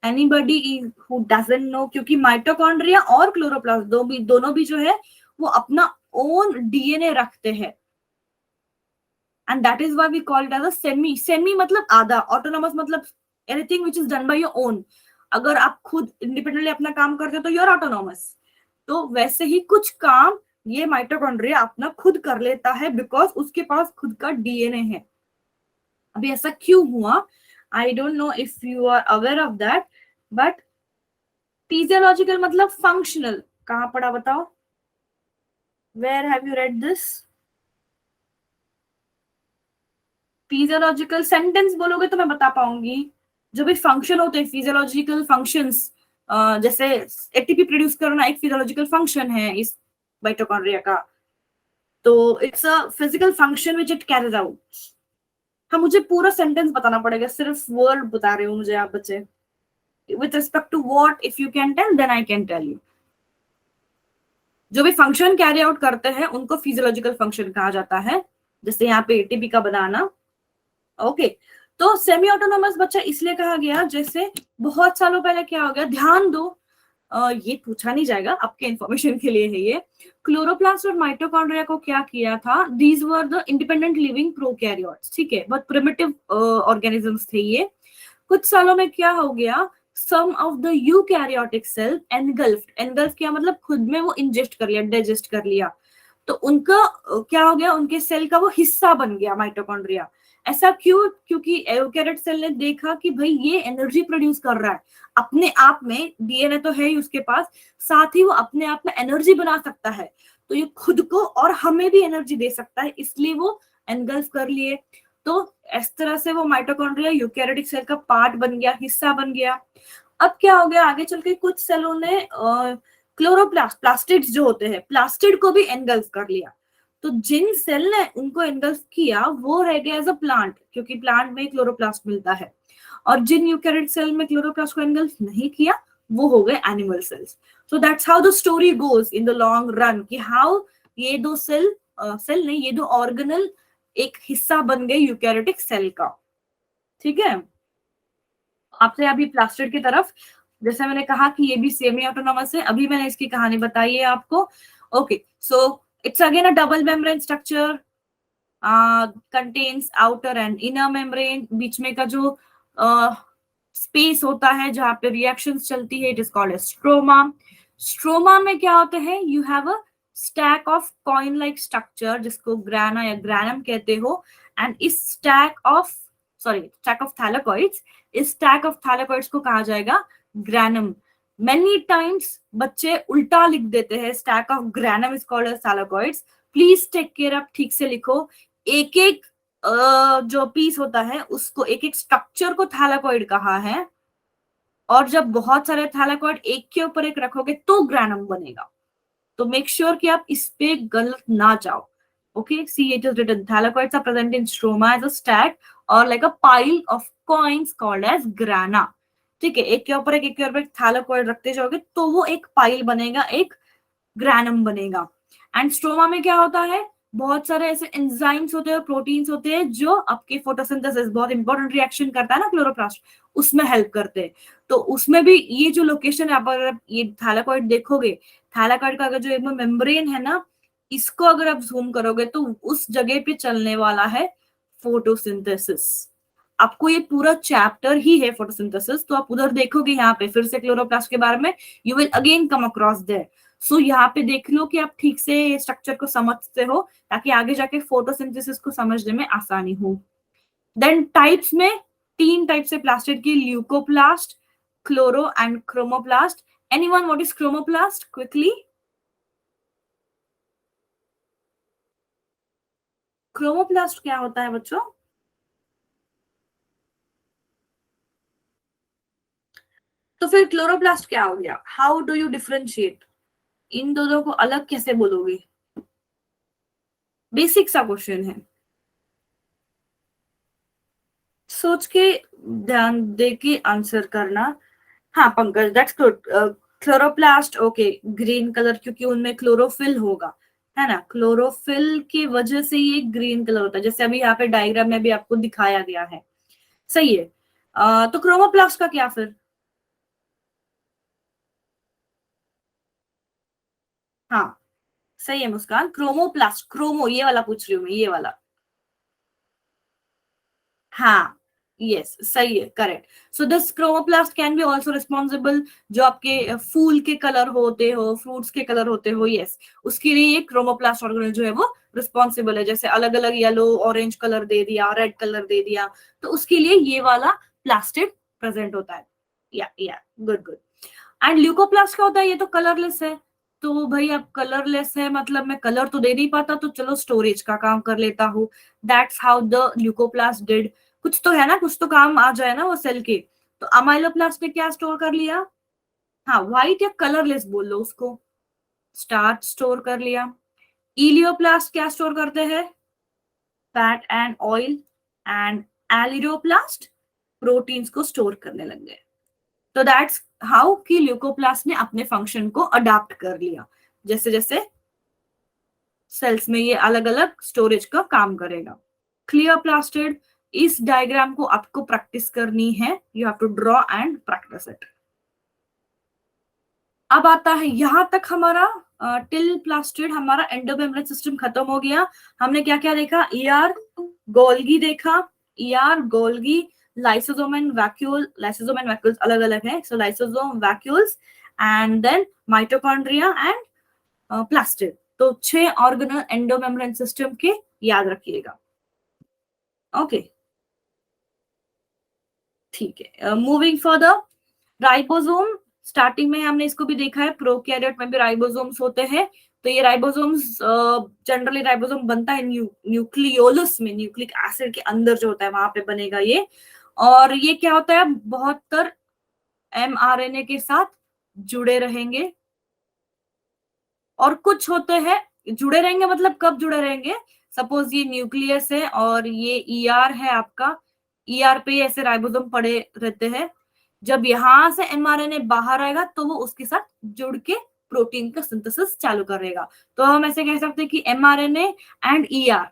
Anybody who doesn't know? क्योंकि mitochondria और chloroplast दोनों भी जो है वो अपना ओन डीएनए रखते हैं, and that is why we call it as a semi मतलब आधा, autonomous मतलब anything which is done by your own। अगर आप खुद इंडिपेंडेंटली अपना काम करते हो तो you're autonomous। तो वैसे ही कुछ काम ये माइटोकॉन्ड्रिया अपना खुद कर लेता है बिकॉज उसके पास खुद का डीएनए है। अभी ऐसा क्यों हुआ, I don't know if you are aware of that, but physiological मतलब फंक्शनल कहां पढ़ा बताओ? Where have you read this? Physiological sentence बोलोगे तो मैं बता पाऊंगी। जो भी फंक्शन होते हैं फिजियोलॉजिकल फंक्शंस, जैसे एटीपी प्रोड्यूस करना एक फिजियोलॉजिकल फंक्शन है इस माइटोकॉन्ड्रिया का, तो it's a physical function which it carries out. हाँ, मुझे पूरा सेंटेंस बताना पड़ेगा, सिर्फ वर्ड बता रहे हो मुझे आप बच्चे। With respect to what, if you can tell then I can tell you. जो भी फंक्शन कैरी आउट करते हैं उनको फिजियोलॉजिकल फंक्शन कहा जाता है, जैसे यहाँ पे एटीपी का बनाना। ओके, तो सेमी ऑटोनोमस बच्चा इसलिए कहा गया, जैसे बहुत सालों पहले क्या हो गया, ध्यान दो, ये पूछा नहीं जाएगा, आपके इंफॉर्मेशन के लिए है ये। क्लोरोप्लास्ट और माइटोकॉन्ड्रिया को क्या किया था, these were the independent living prokaryotes, ठीक है, बहुत प्रिमिटिव ऑर्गेनिजम्स थे ये। कुछ सालों में क्या हो गया, some of the eukaryotic cell engulfed, engulf क्या मतलब खुद में वो इंजेस्ट कर लिया, डाइजेस्ट कर लिया, तो उनका क्या हो गया, उनके सेल का वो हिस्सा बन गया माइटोकॉन्ड्रिया। ऐसा क्यों, क्योंकि एयूकैरियोट सेल ने देखा कि भाई ये एनर्जी प्रोड्यूस कर रहा है अपने आप में, डीएनए तो है ही उसके पास, साथ ही वो अपने आप में एनर्जी बना सकता है, तो ये खुद को और हमें भी एनर्जी दे सकता है, इसलिए वो एनगल्फ कर लिए। तो इस तरह से वो माइटोकॉन्ड्रिया यूकैरियोटिक सेल का पार्ट बन गया, हिस्सा बन गया। अब क्या हो गया, आगे चल के कुछ सेलों ने क्लोरोप्लास्ट, प्लास्टिड्स जो होते हैं, प्लास्टिड को भी एनगल्फ कर लिया। तो जिन सेल ने उनको एनगल्फ किया वो रह गया एज अ प्लांट, क्योंकि प्लांट में क्लोरोप्लास्ट मिलता है, और जिन यूकैरियोटिक सेल में क्लोरोप्लास्ट को एनगल्फ नहीं किया वो हो गए animal cells. So that's how the story goes in the long run, कि हाउ ये दो सेल, सेल नहीं, ये दो ऑर्गेनल एक हिस्सा बन गए यूकैरियोटिक सेल का, ठीक है। आपसे अभी प्लास्टिड की तरफ, जैसे मैंने कहा कि ये भी सेमी ऑटोनॉमस है, अभी मैंने इसकी कहानी बताई है आपको। Okay, so it's again a double membrane structure, contains outer and inner membrane, बीच में का जो स्पेस होता है जहां पे रिएक्शंस चलती है, it is called stroma. Stroma में क्या होता है, you have a stack of coin like structure जिसको ग्राना या ग्रैनम कहते हो, एंड इस stack of, sorry, stack of थैलेकॉइड्स, इस स्टैक ऑफ थैलेकॉइड्स को कहा जाएगा ग्रैनम। मेनी टाइम्स बच्चे उल्टा लिख देते हैं, stack of granum is called as thylakoids. Please take care, आप ठीक से लिखो, एक एक जो पीस होता है उसको, एक एक स्ट्रक्चर को थैलेकॉइड कहा है, और जब बहुत सारे थैलेकॉइड एक के ऊपर एक रखोगे तो ग्रैनम बनेगा। तो मेक श्योर कि आप इस पे गलत ना जाओ। Okay, see it is written thylakoids are present in stroma as a stack और like a pile of coins called as grana, ठीक है। एक के ऊपर एक के ऊपर एक थैलेकॉइड रखते जाओगे तो वो एक पाइल बनेगा, एक ग्रैनम बनेगा। एंड स्ट्रोमा में क्या होता है, बहुत सारे ऐसे एंजाइम्स होते हैं, प्रोटीन्स होते हैं जो आपके फोटोसिंथेसिस, बहुत इंपॉर्टेंट रिएक्शन करता है ना क्लोरोप्लास्ट, उसमें हेल्प करते हैं। तो उसमें भी ये जो लोकेशन है, अगर आप ये थैलेकॉइड देखोगे, थैलेकॉइड का अगर जो मेम्ब्रेन है ना, इसको अगर आप जूम करोगे तो उस जगह पे चलने वाला है फोटोसिंथेसिस। आपको ये पूरा चैप्टर ही है फोटोसिंथेसिस, तो आप उधर देखोगे, यहाँ पे फिर से क्लोरोप्लास्ट के बारे में you will again come across there. So यहाँ पे देख लो कि आप ठीक से स्ट्रक्चर को समझते हो, ताकि आगे जाके फोटोसिंथेसिस को समझने में आसानी हो। देन टाइप्स में 3 टाइप से प्लास्टिड की, leucoplast, chloro and chromoplast. Anyone what is chromoplast quickly? Chromoplast क्या होता है बच्चों? तो फिर क्लोरोप्लास्ट क्या हो गया? हाउ डू यू डिफरेंशिएट इन दोनों को, अलग कैसे बोलोगे? बेसिक सा क्वेश्चन है, सोच के ध्यान दे के आंसर करना। हाँ Pankaj, that's good. Chloroplast, okay, green colour, क्योंकि उनमें क्लोरोफिल होगा, है ना, क्लोरोफिल की वजह से ये ग्रीन कलर होता है, जैसे अभी यहाँ पे डायग्राम में भी आपको दिखाया गया है, सही है। तो क्रोमोप्लास्ट का क्या फिर? हाँ सही है मुस्कान, क्रोमोप्लास्ट, क्रोमो ये वाला पूछ रही हूँ मैं, ये वाला। हाँ, यस सही है, correct. So this chromoplast can be also responsible, जो आपके फूल के कलर होते हो, फ्रूट्स के कलर होते हो, यस, उसके लिए ये क्रोमोप्लास्ट ऑर्गेनेल जो है वो रिस्पॉन्सिबल है। जैसे अलग अलग येलो ऑरेंज कलर दे दिया, रेड कलर दे दिया, तो उसके लिए ये वाला प्लास्टिड प्रेजेंट होता है। या गुड गुड। एंड ल्यूकोप्लास्ट क्या होता है, ये तो कलरलेस है। तो भाई अब कलरलेस है मतलब मैं कलर तो दे नहीं पाता, तो चलो स्टोरेज का काम कर लेता हूँ। That's how the leucoplast did. कुछ तो है ना, कुछ तो काम आ जाए ना वो सेल के। तो अमाइलोप्लास्ट ने क्या स्टोर कर लिया? हाँ, व्हाइट या कलरलेस बोल लो उसको, स्टार्च स्टोर कर लिया। इलियोप्लास्ट क्या स्टोर करते हैं? Fat and oil. And elaioplast proteins को स्टोर करने लग गए। तो दैट्स हाउ कि ल्यूकोप्लास्ट ने अपने फंक्शन को अडाप्ट कर लिया, जैसे जैसे सेल्स में ये अलग अलग स्टोरेज का काम करेगा। Clear plastid? इस डायग्राम को आपको प्रैक्टिस करनी है, you have to draw and practice it. अब आता है यहां तक हमारा टिल प्लास्टिड हमारा एंडोमेम्ब्रेन सिस्टम खत्म हो गया। हमने क्या क्या देखा, ईआर गोल्गी देखा, ER Golgi lysosome and vacuole, lysosome and vacuoles अलग अलग है, so lysosome vacuoles and then mitochondria and plastid. तो 6 ऑर्गेनल एंडोमेम्ब्रेन सिस्टम के याद रखिएगा। ओके ठीक है, मूविंग फर्दर, राइबोसोम स्टार्टिंग में हमने इसको भी देखा है, प्रोकैरियोट में भी राइबोसोम्स होते हैं। तो ये राइबोसोम्स जनरली राइबोसोम बनता है न्यूक्लियोलस में, न्यूक्लिक एसिड के अंदर जो होता है वहां पे बनेगा ये। और ये क्या होता है, 72 mRNA के साथ जुड़े रहेंगे। और कुछ होते हैं जुड़े रहेंगे, मतलब कब जुड़े रहेंगे, सपोज ये न्यूक्लियस है और ये ईआर है आपका, ईआर पे ऐसे राइबोसोम पड़े रहते हैं। जब यहां से एमआरएनए बाहर आएगा तो वो उसके साथ जुड़ के प्रोटीन का सिंथेसिस चालू करेगा। तो हम ऐसे कह सकते हैं कि एमआरएनए एंड ईआर,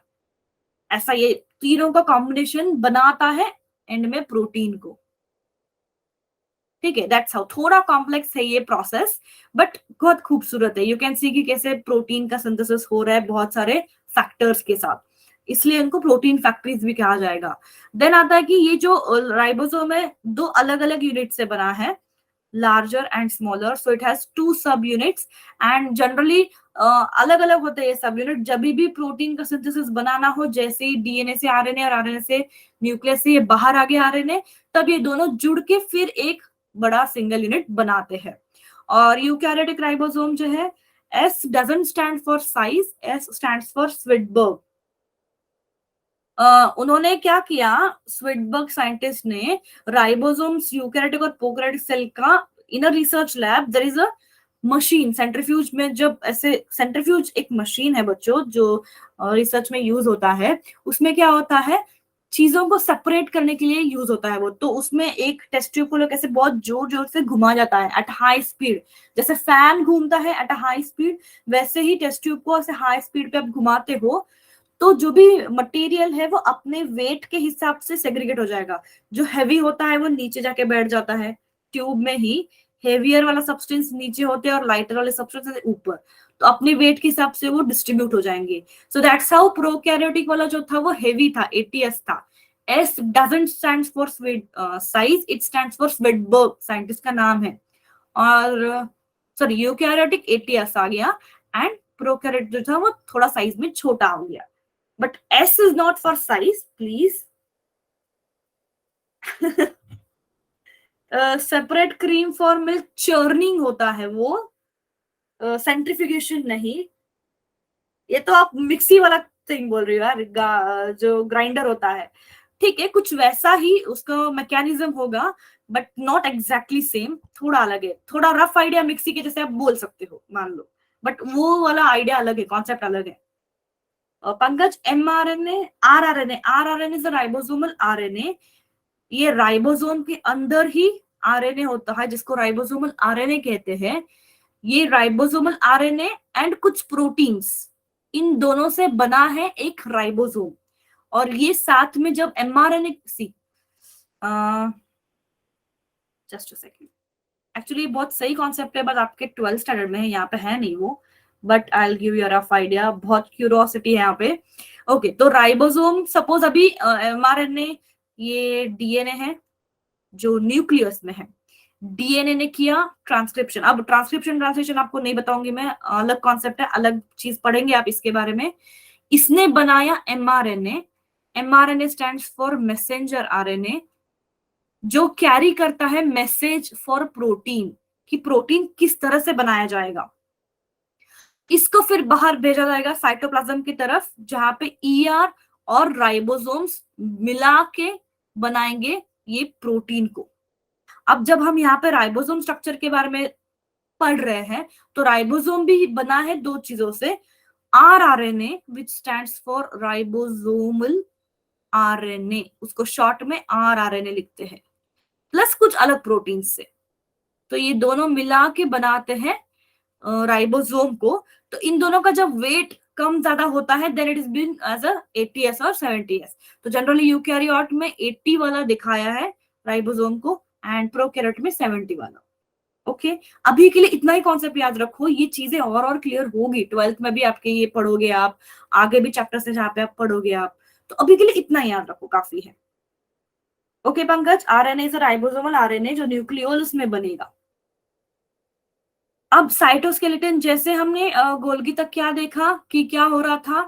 ऐसा ये तीनों का कॉम्बिनेशन बनाता है एंड में प्रोटीन को। ठीक है, दैट्स हाउ, थोड़ा कॉम्प्लेक्स है ये प्रोसेस बट बहुत खूबसूरत है। यू कैन सी कि कैसे प्रोटीन का सिंथेसिस हो रहा है बहुत सारे फैक्टर्स के साथ, इसलिए इनको प्रोटीन फैक्ट्रीज भी कहा जाएगा। देन आता है कि ये जो राइबोसोम है दो अलग अलग यूनिट से बना है, larger and smaller, so it has 2 सब यूनिट्स एंड जनरली अलग अलग होते हैं ये सब यूनिट। जब भी प्रोटीन का सिंथेसिस बनाना हो, जैसे ही डीएनए से आरएनए और आरएनए से न्यूक्लियस से ये बाहर आगे आरएनए, तब ये दोनों जुड़ के फिर एक बड़ा सिंगल यूनिट बनाते हैं। और यूकैरियोटिक राइबोसोम जो है, S doesn't stand for size, S stands for Svedberg. उन्होंने क्या किया, स्विटबर्ग साइंटिस्ट ने राइबोसोम्स यूकैरियोटिक और प्रोकैरियोटिक सेल का in a research lab there is a machine centrifuge में, जब ऐसे सेंट्रीफ्यूज एक मशीन है बच्चों जो रिसर्च में यूज होता है, उसमें क्या होता है, चीजों को सेपरेट करने के लिए यूज होता है वो। तो उसमें एक टेस्ट ट्यूब को कैसे बहुत जोर जोर से घुमा जाता है एट हाई स्पीड, जैसे फैन घूमता है एट हाई स्पीड, वैसे ही टेस्ट ट्यूब को ऐसे हाई स्पीड पे आप घुमाते हो तो जो भी मटेरियल है वो अपने वेट के हिसाब से सेग्रीगेट हो जाएगा। जो हैवी होता है वो नीचे जाके बैठ जाता है ट्यूब में ही, हेवियर वाला सब्सटेंस नीचे होते हैं और लाइटर वाले सब्सटेंस ऊपर, तो अपने वेट के हिसाब से वो डिस्ट्रीब्यूट हो जाएंगे। सो दैट्स हाउ प्रोकैरियोटिक वाला जो था वो हेवी था, 80s था। S doesn't stands for size, it stands for Svedberg, scientist का नाम है। और सॉरी यूकैरियोटिक 80s आ गया एंड प्रोकैरियोटिक जो था वो थोड़ा साइज में छोटा हो गया। But S is not for size, please. Separate cream for milk churning होता है वो, सेंट्रिफिकेशन नहीं। ये तो आप मिक्सी वाला थिंग बोल रही हो यार, जो ग्राइंडर होता है। ठीक है, कुछ वैसा ही उसका मैकेनिज्म होगा बट नॉट एग्जैक्टली सेम, थोड़ा अलग है, थोड़ा रफ आइडिया मिक्सी के जैसे आप बोल सकते हो मान लो, बट वो वाला आइडिया अलग है, कॉन्सेप्ट अलग है। Pankaj, mRNA, rRNA, rRNA is ribosomal RNA, ये राइबोसोम के अंदर ही आरएनए होता है जिसको राइबोसोमल आरएनए कहते हैं। ये राइबोसोमल आरएनए एंड कुछ प्रोटीन्स, इन दोनों से बना है एक राइबोसोम। और ये साथ में जब mRNA see, just a second, actually बहुत सही कॉन्सेप्ट है बट आपके 12th स्टैंडर्ड में है, यहाँ पे है नहीं वो, but I will give you a rough idea, बहुत क्यूरियोसिटी है यहाँ पे। ओके तो राइबोसोम, सपोज अभी एमआरएनए ये डीएनए है जो न्यूक्लियस में है, डीएनए ने किया ट्रांसक्रिप्शन। अब ट्रांसक्रिप्शन ट्रांसलेशन आपको नहीं बताऊंगी मैं, अलग कॉन्सेप्ट है, अलग चीज पढ़ेंगे आप इसके बारे में। इसने बनाया mRNA, mRNA stands for messenger RNA, जो कैरी करता है मैसेज फॉर प्रोटीन, कि प्रोटीन किस तरह से बनाया जाएगा। इसको फिर बाहर भेजा जाएगा साइटोप्लाज्म की तरफ, जहां पे ईआर और राइबोसोम्स मिला के बनाएंगे ये प्रोटीन को। अब जब हम यहाँ पे राइबोसोम स्ट्रक्चर के बारे में पढ़ रहे हैं, तो राइबोसोम भी बना है दो चीजों से, rRNA which stands for ribosomal RNA, उसको शॉर्ट में आरआरएनए लिखते हैं, प्लस कुछ अलग प्रोटीन से। तो ये दोनों मिला के बनाते हैं राइबोसोम को। तो इन दोनों का जब वेट कम ज्यादा होता है then it is been as a 80s और 70s। तो जनरली यूकैरियोट में 80 वाला दिखाया है राइबोसोम को एंड प्रोकैरियोट में 70 वाला। ओके अभी के लिए इतना ही कॉन्सेप्ट याद रखो, ये चीजें और क्लियर होगी, 12th में भी आपके ये पढ़ोगे आप, आगे भी चैप्टर्स है जहाँ पे आप पढ़ोगे आप, तो अभी के लिए इतना ही याद रखो, काफी है। Okay Pankaj, RNA is ribosomal RNA जो न्यूक्लियोलस में बनेगा। अब साइटोस्केलेटन, जैसे हमने गोल्गी तक क्या देखा कि क्या हो रहा था,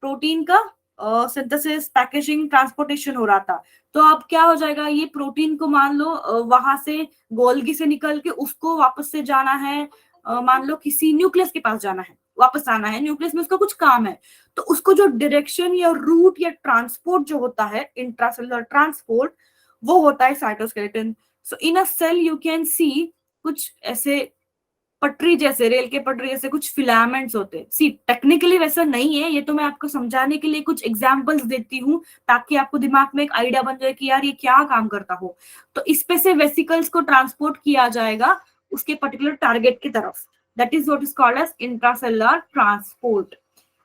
प्रोटीन का सिंथेसिस, पैकेजिंग, ट्रांसपोर्टेशन हो रहा था। तो अब क्या हो जाएगा, ये प्रोटीन को मान लो वहां से गोल्गी से निकल के उसको वापस से जाना है, मान लो किसी न्यूक्लियस के पास जाना है, वापस आना है न्यूक्लियस में, उसका कुछ काम है। तो उसको जो डायरेक्शन या रूट या ट्रांसपोर्ट जो होता है, इंट्रासेलुलर ट्रांसपोर्ट, वो होता है cytoskeleton. So in a cell you can see कुछ ऐसे पटरी जैसे, रेल के पटरी जैसे कुछ फिलामेंट्स होते हैं। सी टेक्निकली वैसा नहीं है, ये तो मैं आपको समझाने के लिए कुछ एग्जांपल्स देती हूँ ताकि आपको दिमाग में एक आइडिया बन जाए कि यार ये क्या काम करता हो। तो इस पे से वेसिकल्स को ट्रांसपोर्ट किया जाएगा उसके पर्टिकुलर टारगेट की तरफ, that is what is called as intracellular transport.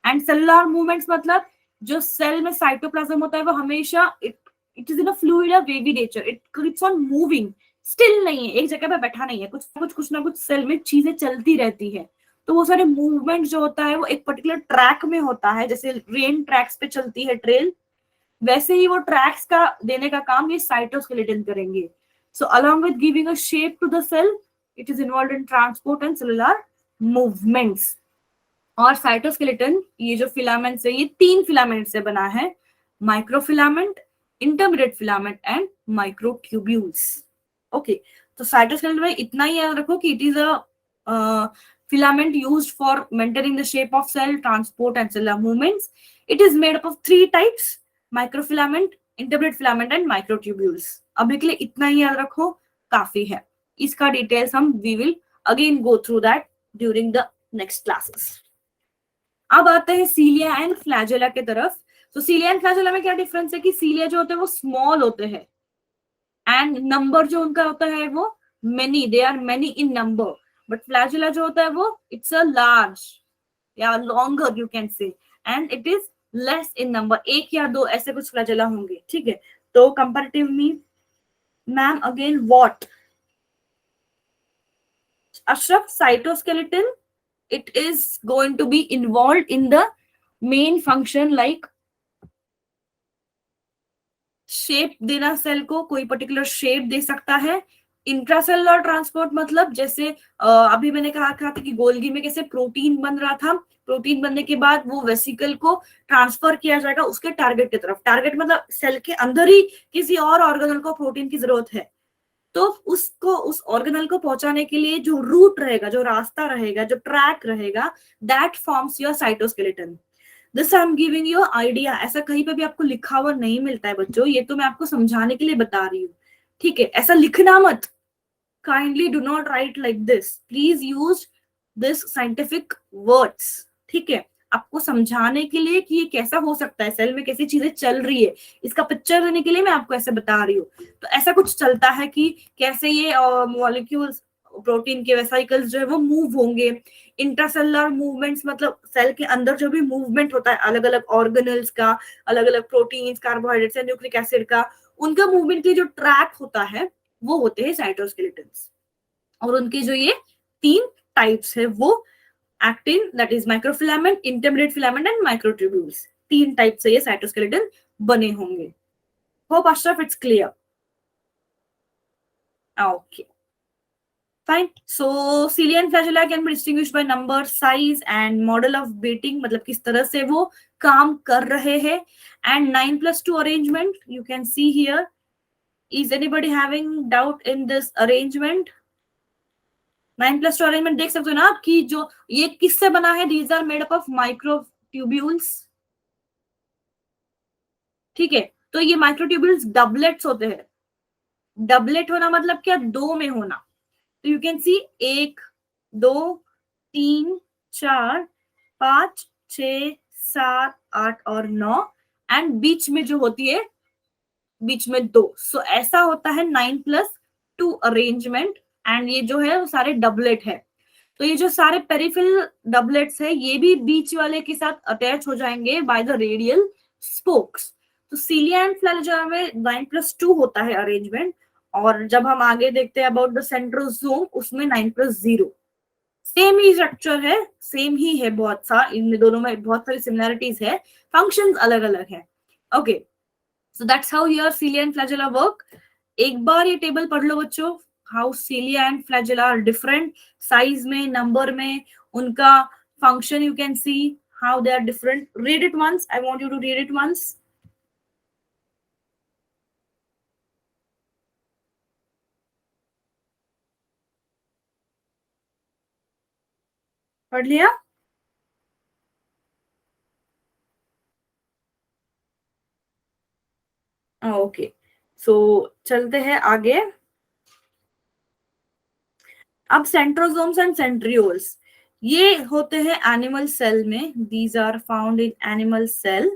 And cellular movements मतलब जो सेल में साइटोप्लाज्म होता है वो हमेशा it is in a fluid या wavy nature, it keeps on moving, still नहीं है, एक जगह पे बैठा नहीं है, कुछ ना कुछ सेल में चीजें चलती रहती है। तो वो सारे मूवमेंट जो होता है वो एक पर्टिकुलर ट्रैक में होता है, जैसे रेन ट्रैक्स पे चलती है ट्रेल, वैसे ही वो ट्रैक्स का देने का काम ये साइटोस्केलेटन करेंगे। So along with giving a shape to the cell, it is involve in transport and cellular movements. और साइटोस्केलेटन ये जो फिलामेंट्स है, ये 3 फिलामेंट से बना है, microfilament, intermediate filament and microtubules. Okay तो साइटोस्केलेटन में इतना ही याद रखो कि it is a filament used for maintaining the shape of cell, transport and cellular movements. It is made up of 3 types: microfilament, intermediate filament and microtubules. अभी के लिए इतना ही याद रखो, काफी है। इसका डिटेल्स हम we will again go through that during the next classes. अब आते हैं सीलिया एंड फ्लैजेला के तरफ। तो सीलिया एंड फ्लैजेला में क्या डिफरेंस है कि सीलिया जो होते हैं वो स्मॉल होते हैं एंड नंबर जो उनका होता है वो many, they are many in number. But flagella जो होता है वो इट्स अ लार्ज या longer you can say, and it is less in number, 1 या 2 ऐसे कुछ फ्लैजेला होंगे। ठीक है, तो comparatively ma'am again what Ashraf, cytoskeleton it is going to be involved in the main function like shape देना, cell को कोई पर्टिकुलर शेप दे सकता है। इंट्रासेलुलर ट्रांसपोर्ट मतलब जैसे अभी मैंने कहा था कि गोल्गी में कैसे प्रोटीन बन रहा था, प्रोटीन बनने के बाद वो वेसिकल को ट्रांसफर किया जाएगा उसके टारगेट की तरफ। टारगेट मतलब सेल के अंदर ही किसी और ऑर्गेनल को प्रोटीन की जरूरत है, तो उसको उस ऑर्गेनल को पहुंचाने के लिए जो रूट रहेगा, जो रास्ता रहेगा, जो ट्रैक रहेगा, that forms your cytoskeleton. This I am giving you idea, ऐसा कहीं पे भी आपको लिखा हुआ नहीं मिलता है बच्चों, ये तो मैं आपको समझाने के लिए बता रही हूँ। ठीक है, ऐसा लिखना मत, kindly do not right like this, please use this scientific words. ठीक है, आपको समझाने के लिए कि ये कैसा हो सकता है, सेल में कैसी चीजें चल रही है, इसका पिक्चर देने के लिए मैं आपको ऐसे बता रही हूँ। तो ऐसा कुछ चलता है कि कैसे ये मॉलिक्यूल्स, प्रोटीन के वेसिकल्स जो है वो मूव होंगे। इंट्रासेलुलर मूवमेंट्स मतलब सेल के अंदर जो भी मूवमेंट होता है अलग अलग ऑर्गेनल्स का, अलग अलग प्रोटीन्स, कार्बोहाइड्रेट्स या न्यूक्लिक एसिड का, उनका मूवमेंट के जो ट्रैक होता है वो होते हैं साइटोस्केलेटन्स। और उनके जो ये 3 टाइप्स है वो actin, that is microfilament, intermediate filament and microtubules, 3 type से ये साइटोस्केलेटन बने होंगे। Hope Ashraf it's clear. Okay fine. So cilia and flagella can be distinguished by number, size and model of beating, मतलब किस तरह से वो काम कर रहे हैं। and 9+2 arrangement you can see here. Is anybody having doubt in this arrangement? 9+2 arrangement देख सकते हो ना आप कि जो ये किससे बना है, these are made up of microtubules. ठीक है, तो ये माइक्रोट्यूब्यूल्स डबलेट्स होते हैं। डबलेट होना मतलब क्या, 2 में होना। तो यू कैन सी 1 2 3 4 5 6 7 8 और 9, एंड बीच में जो होती है, बीच में 2। सो ऐसा होता है 9+2 अरेंजमेंट, एंड ये जो है वो सारे डबलेट है। तो ये जो सारे पेरिफेरल डबलेट्स है ये भी बीच वाले के साथ अटैच हो जाएंगे बाय द रेडियल स्पोक्स। तो सीलिया एंड फ्लैजेला में 9+2 होता है अरेंजमेंट, और जब हम आगे देखते हैं अबाउट द सेंट्रोसोम, उसमें 9+0 सेम ही स्ट्रक्चर है, सेम ही है, बहुत सा इन दोनों में बहुत सारी सिमिलैरिटीज है, फंक्शंस अलग अलग है। Okay, so that's how your cilia and flagella work. एक बार ये टेबल पढ़ लो बच्चों, how cilia and flagella are different, size में, नंबर में, उनका function you can see how they are different. Read it once, I want you to read it once. पढ़ लिया? ओके, सो चलते हैं आगे। अब सेंट्रोसोम्स एंड सेंट्रियोल्स, ये होते हैं एनिमल सेल में, these are found in animal cell.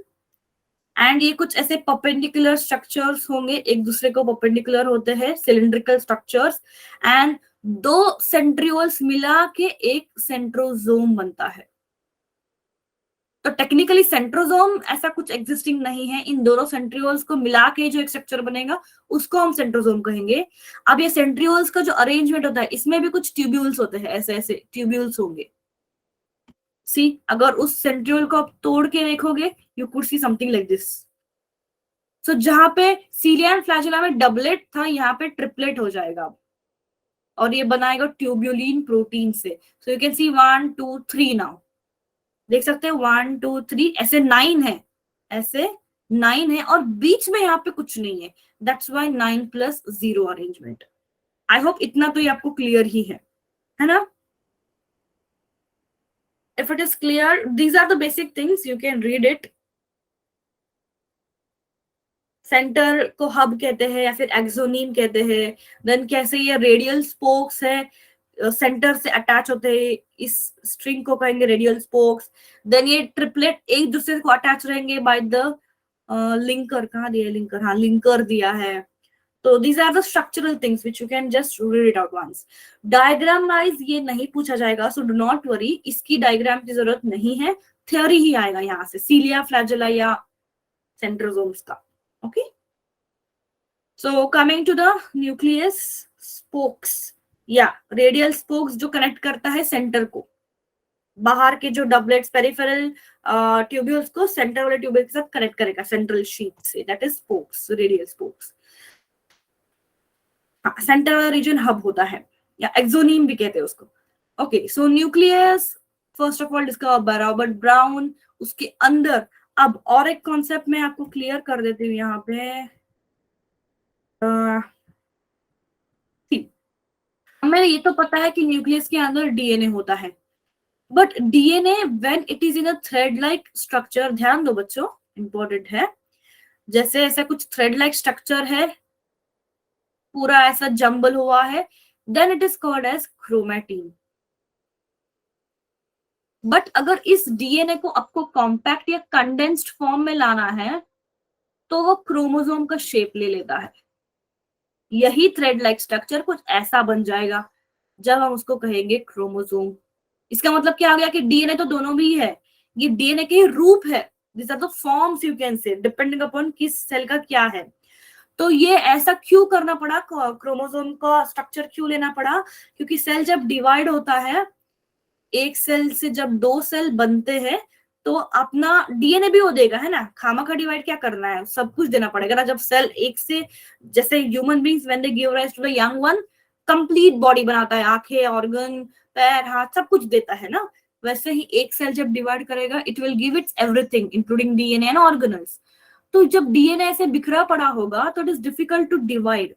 And ये कुछ ऐसे परपेंडिकुलर स्ट्रक्चर्स होंगे, एक दूसरे को परपेंडिकुलर होते हैं, सिलिंड्रिकल स्ट्रक्चर्स। एंड दो सेंट्रियोल्स मिला के एक सेंट्रोसोम बनता है। तो टेक्निकली सेंट्रोसोम ऐसा कुछ एग्जिस्टिंग नहीं है, इन दोनों सेंट्रियोल्स को मिला के जो एक स्ट्रक्चर बनेगा उसको हम सेंट्रोसोम कहेंगे। अब ये सेंट्रियोल्स का जो अरेंजमेंट होता है, इसमें भी कुछ ट्यूब्यूल्स होते हैं, ऐसे ऐसे ट्यूब्यूल्स होंगे। सी, अगर उस सेंट्रियोल को आप तोड़ के देखोगे, you could see something like this. So जहां पे सीलिया एंड फ्लैजेला में डबलेट था, यहाँ पे ट्रिपलेट हो जाएगा अब, और ये बनाएगा ट्यूब्यूलिन प्रोटीन से। So you can C 1 2 3 now, देख सकते हैं 1 2 3, ऐसे 9 है, ऐसे 9 है, और बीच में यहाँ पे कुछ नहीं है, that's why 9+0 arrangement. I hope इतना तो ये आपको क्लियर ही है ना? If it is clear, these are the basic things, you can read it. Centre को हब कहते हैं या फिर एक्सोनीम कहते हैं। देन कैसे ये रेडियल स्पोक्स है, सेंटर से अटैच होते हैं, इस स्ट्रिंग को कहेंगे रेडियल स्पोक्स। देन ये ट्रिपलेट एक दूसरे को अटैच रहेंगे बाय द लिंकर। कहाँ दिया है लिंकर? हाँ, लिंकर दिया है। तो these are the structural things which you can just read it out once. Diagram wise ये नहीं पूछा जाएगा, सो डू नॉट वरी, इसकी डायग्राम की जरूरत नहीं है, थ्योरी ही आएगा यहाँ से, सीलिया, फ्लैजेला या सेंट्रोसोम्स का। Okay, so coming to the nucleus, spokes या रेडियल स्पोक्स जो कनेक्ट करता है सेंटर को, बाहर के जो डबलेट्स पेरिफेरल ट्यूब्यूल्स को सेंटर वाले ट्यूब्यूल के साथ कनेक्ट करेगा सेंट्रल शीट से, that is spokes, radial spokes. Centre वाला रीजन हब होता है, या एक्सोनीम भी कहते हैं उसको। Okay, so nucleus first of all discover by Robert brown, उसके अंदर अब और एक कॉन्सेप्ट मैं आपको क्लियर कर देती हूँ यहाँ पे। हमें ये तो पता है कि न्यूक्लियस के अंदर डीएनए होता है, but DNA when it is in a thread like structure, ध्यान दो बच्चों, इंपॉर्टेंट है, जैसे ऐसा कुछ थ्रेड लाइक स्ट्रक्चर है, पूरा ऐसा जंबल हुआ है, then it is called as chromatin. But अगर इस डीएनए को आपको कॉम्पैक्ट या कंडेंस्ड फॉर्म में लाना है, तो वो क्रोमोसोम का शेप ले लेता है। यही थ्रेड लाइक स्ट्रक्चर कुछ ऐसा बन जाएगा जब हम उसको कहेंगे क्रोमोसोम। इसका मतलब क्या हो गया कि डीएनए तो दोनों भी है, ये डीएनए के रूप है, this are the forms you can say, depending upon किस सेल का क्या है। तो ये ऐसा क्यों करना पड़ा, क्रोमोसोम का स्ट्रक्चर क्यों लेना पड़ा? क्योंकि सेल जब डिवाइड होता है, एक सेल से जब दो सेल बनते हैं, तो अपना डीएनए भी वो देगा, है ना, खामा का डिवाइड क्या करना है, सब कुछ देना पड़ेगा ना। जब सेल एक से, जैसे human beings when they give rise to the young one, complete body बनाता है, आंखें, ऑर्गन, पैर, हाथ, सब कुछ देता है ना, वैसे ही एक सेल जब डिवाइड करेगा, it will give its everything including DNA and organelles. तो जब डीएनए ऐसे बिखरा पड़ा होगा, तो it is difficult to divide,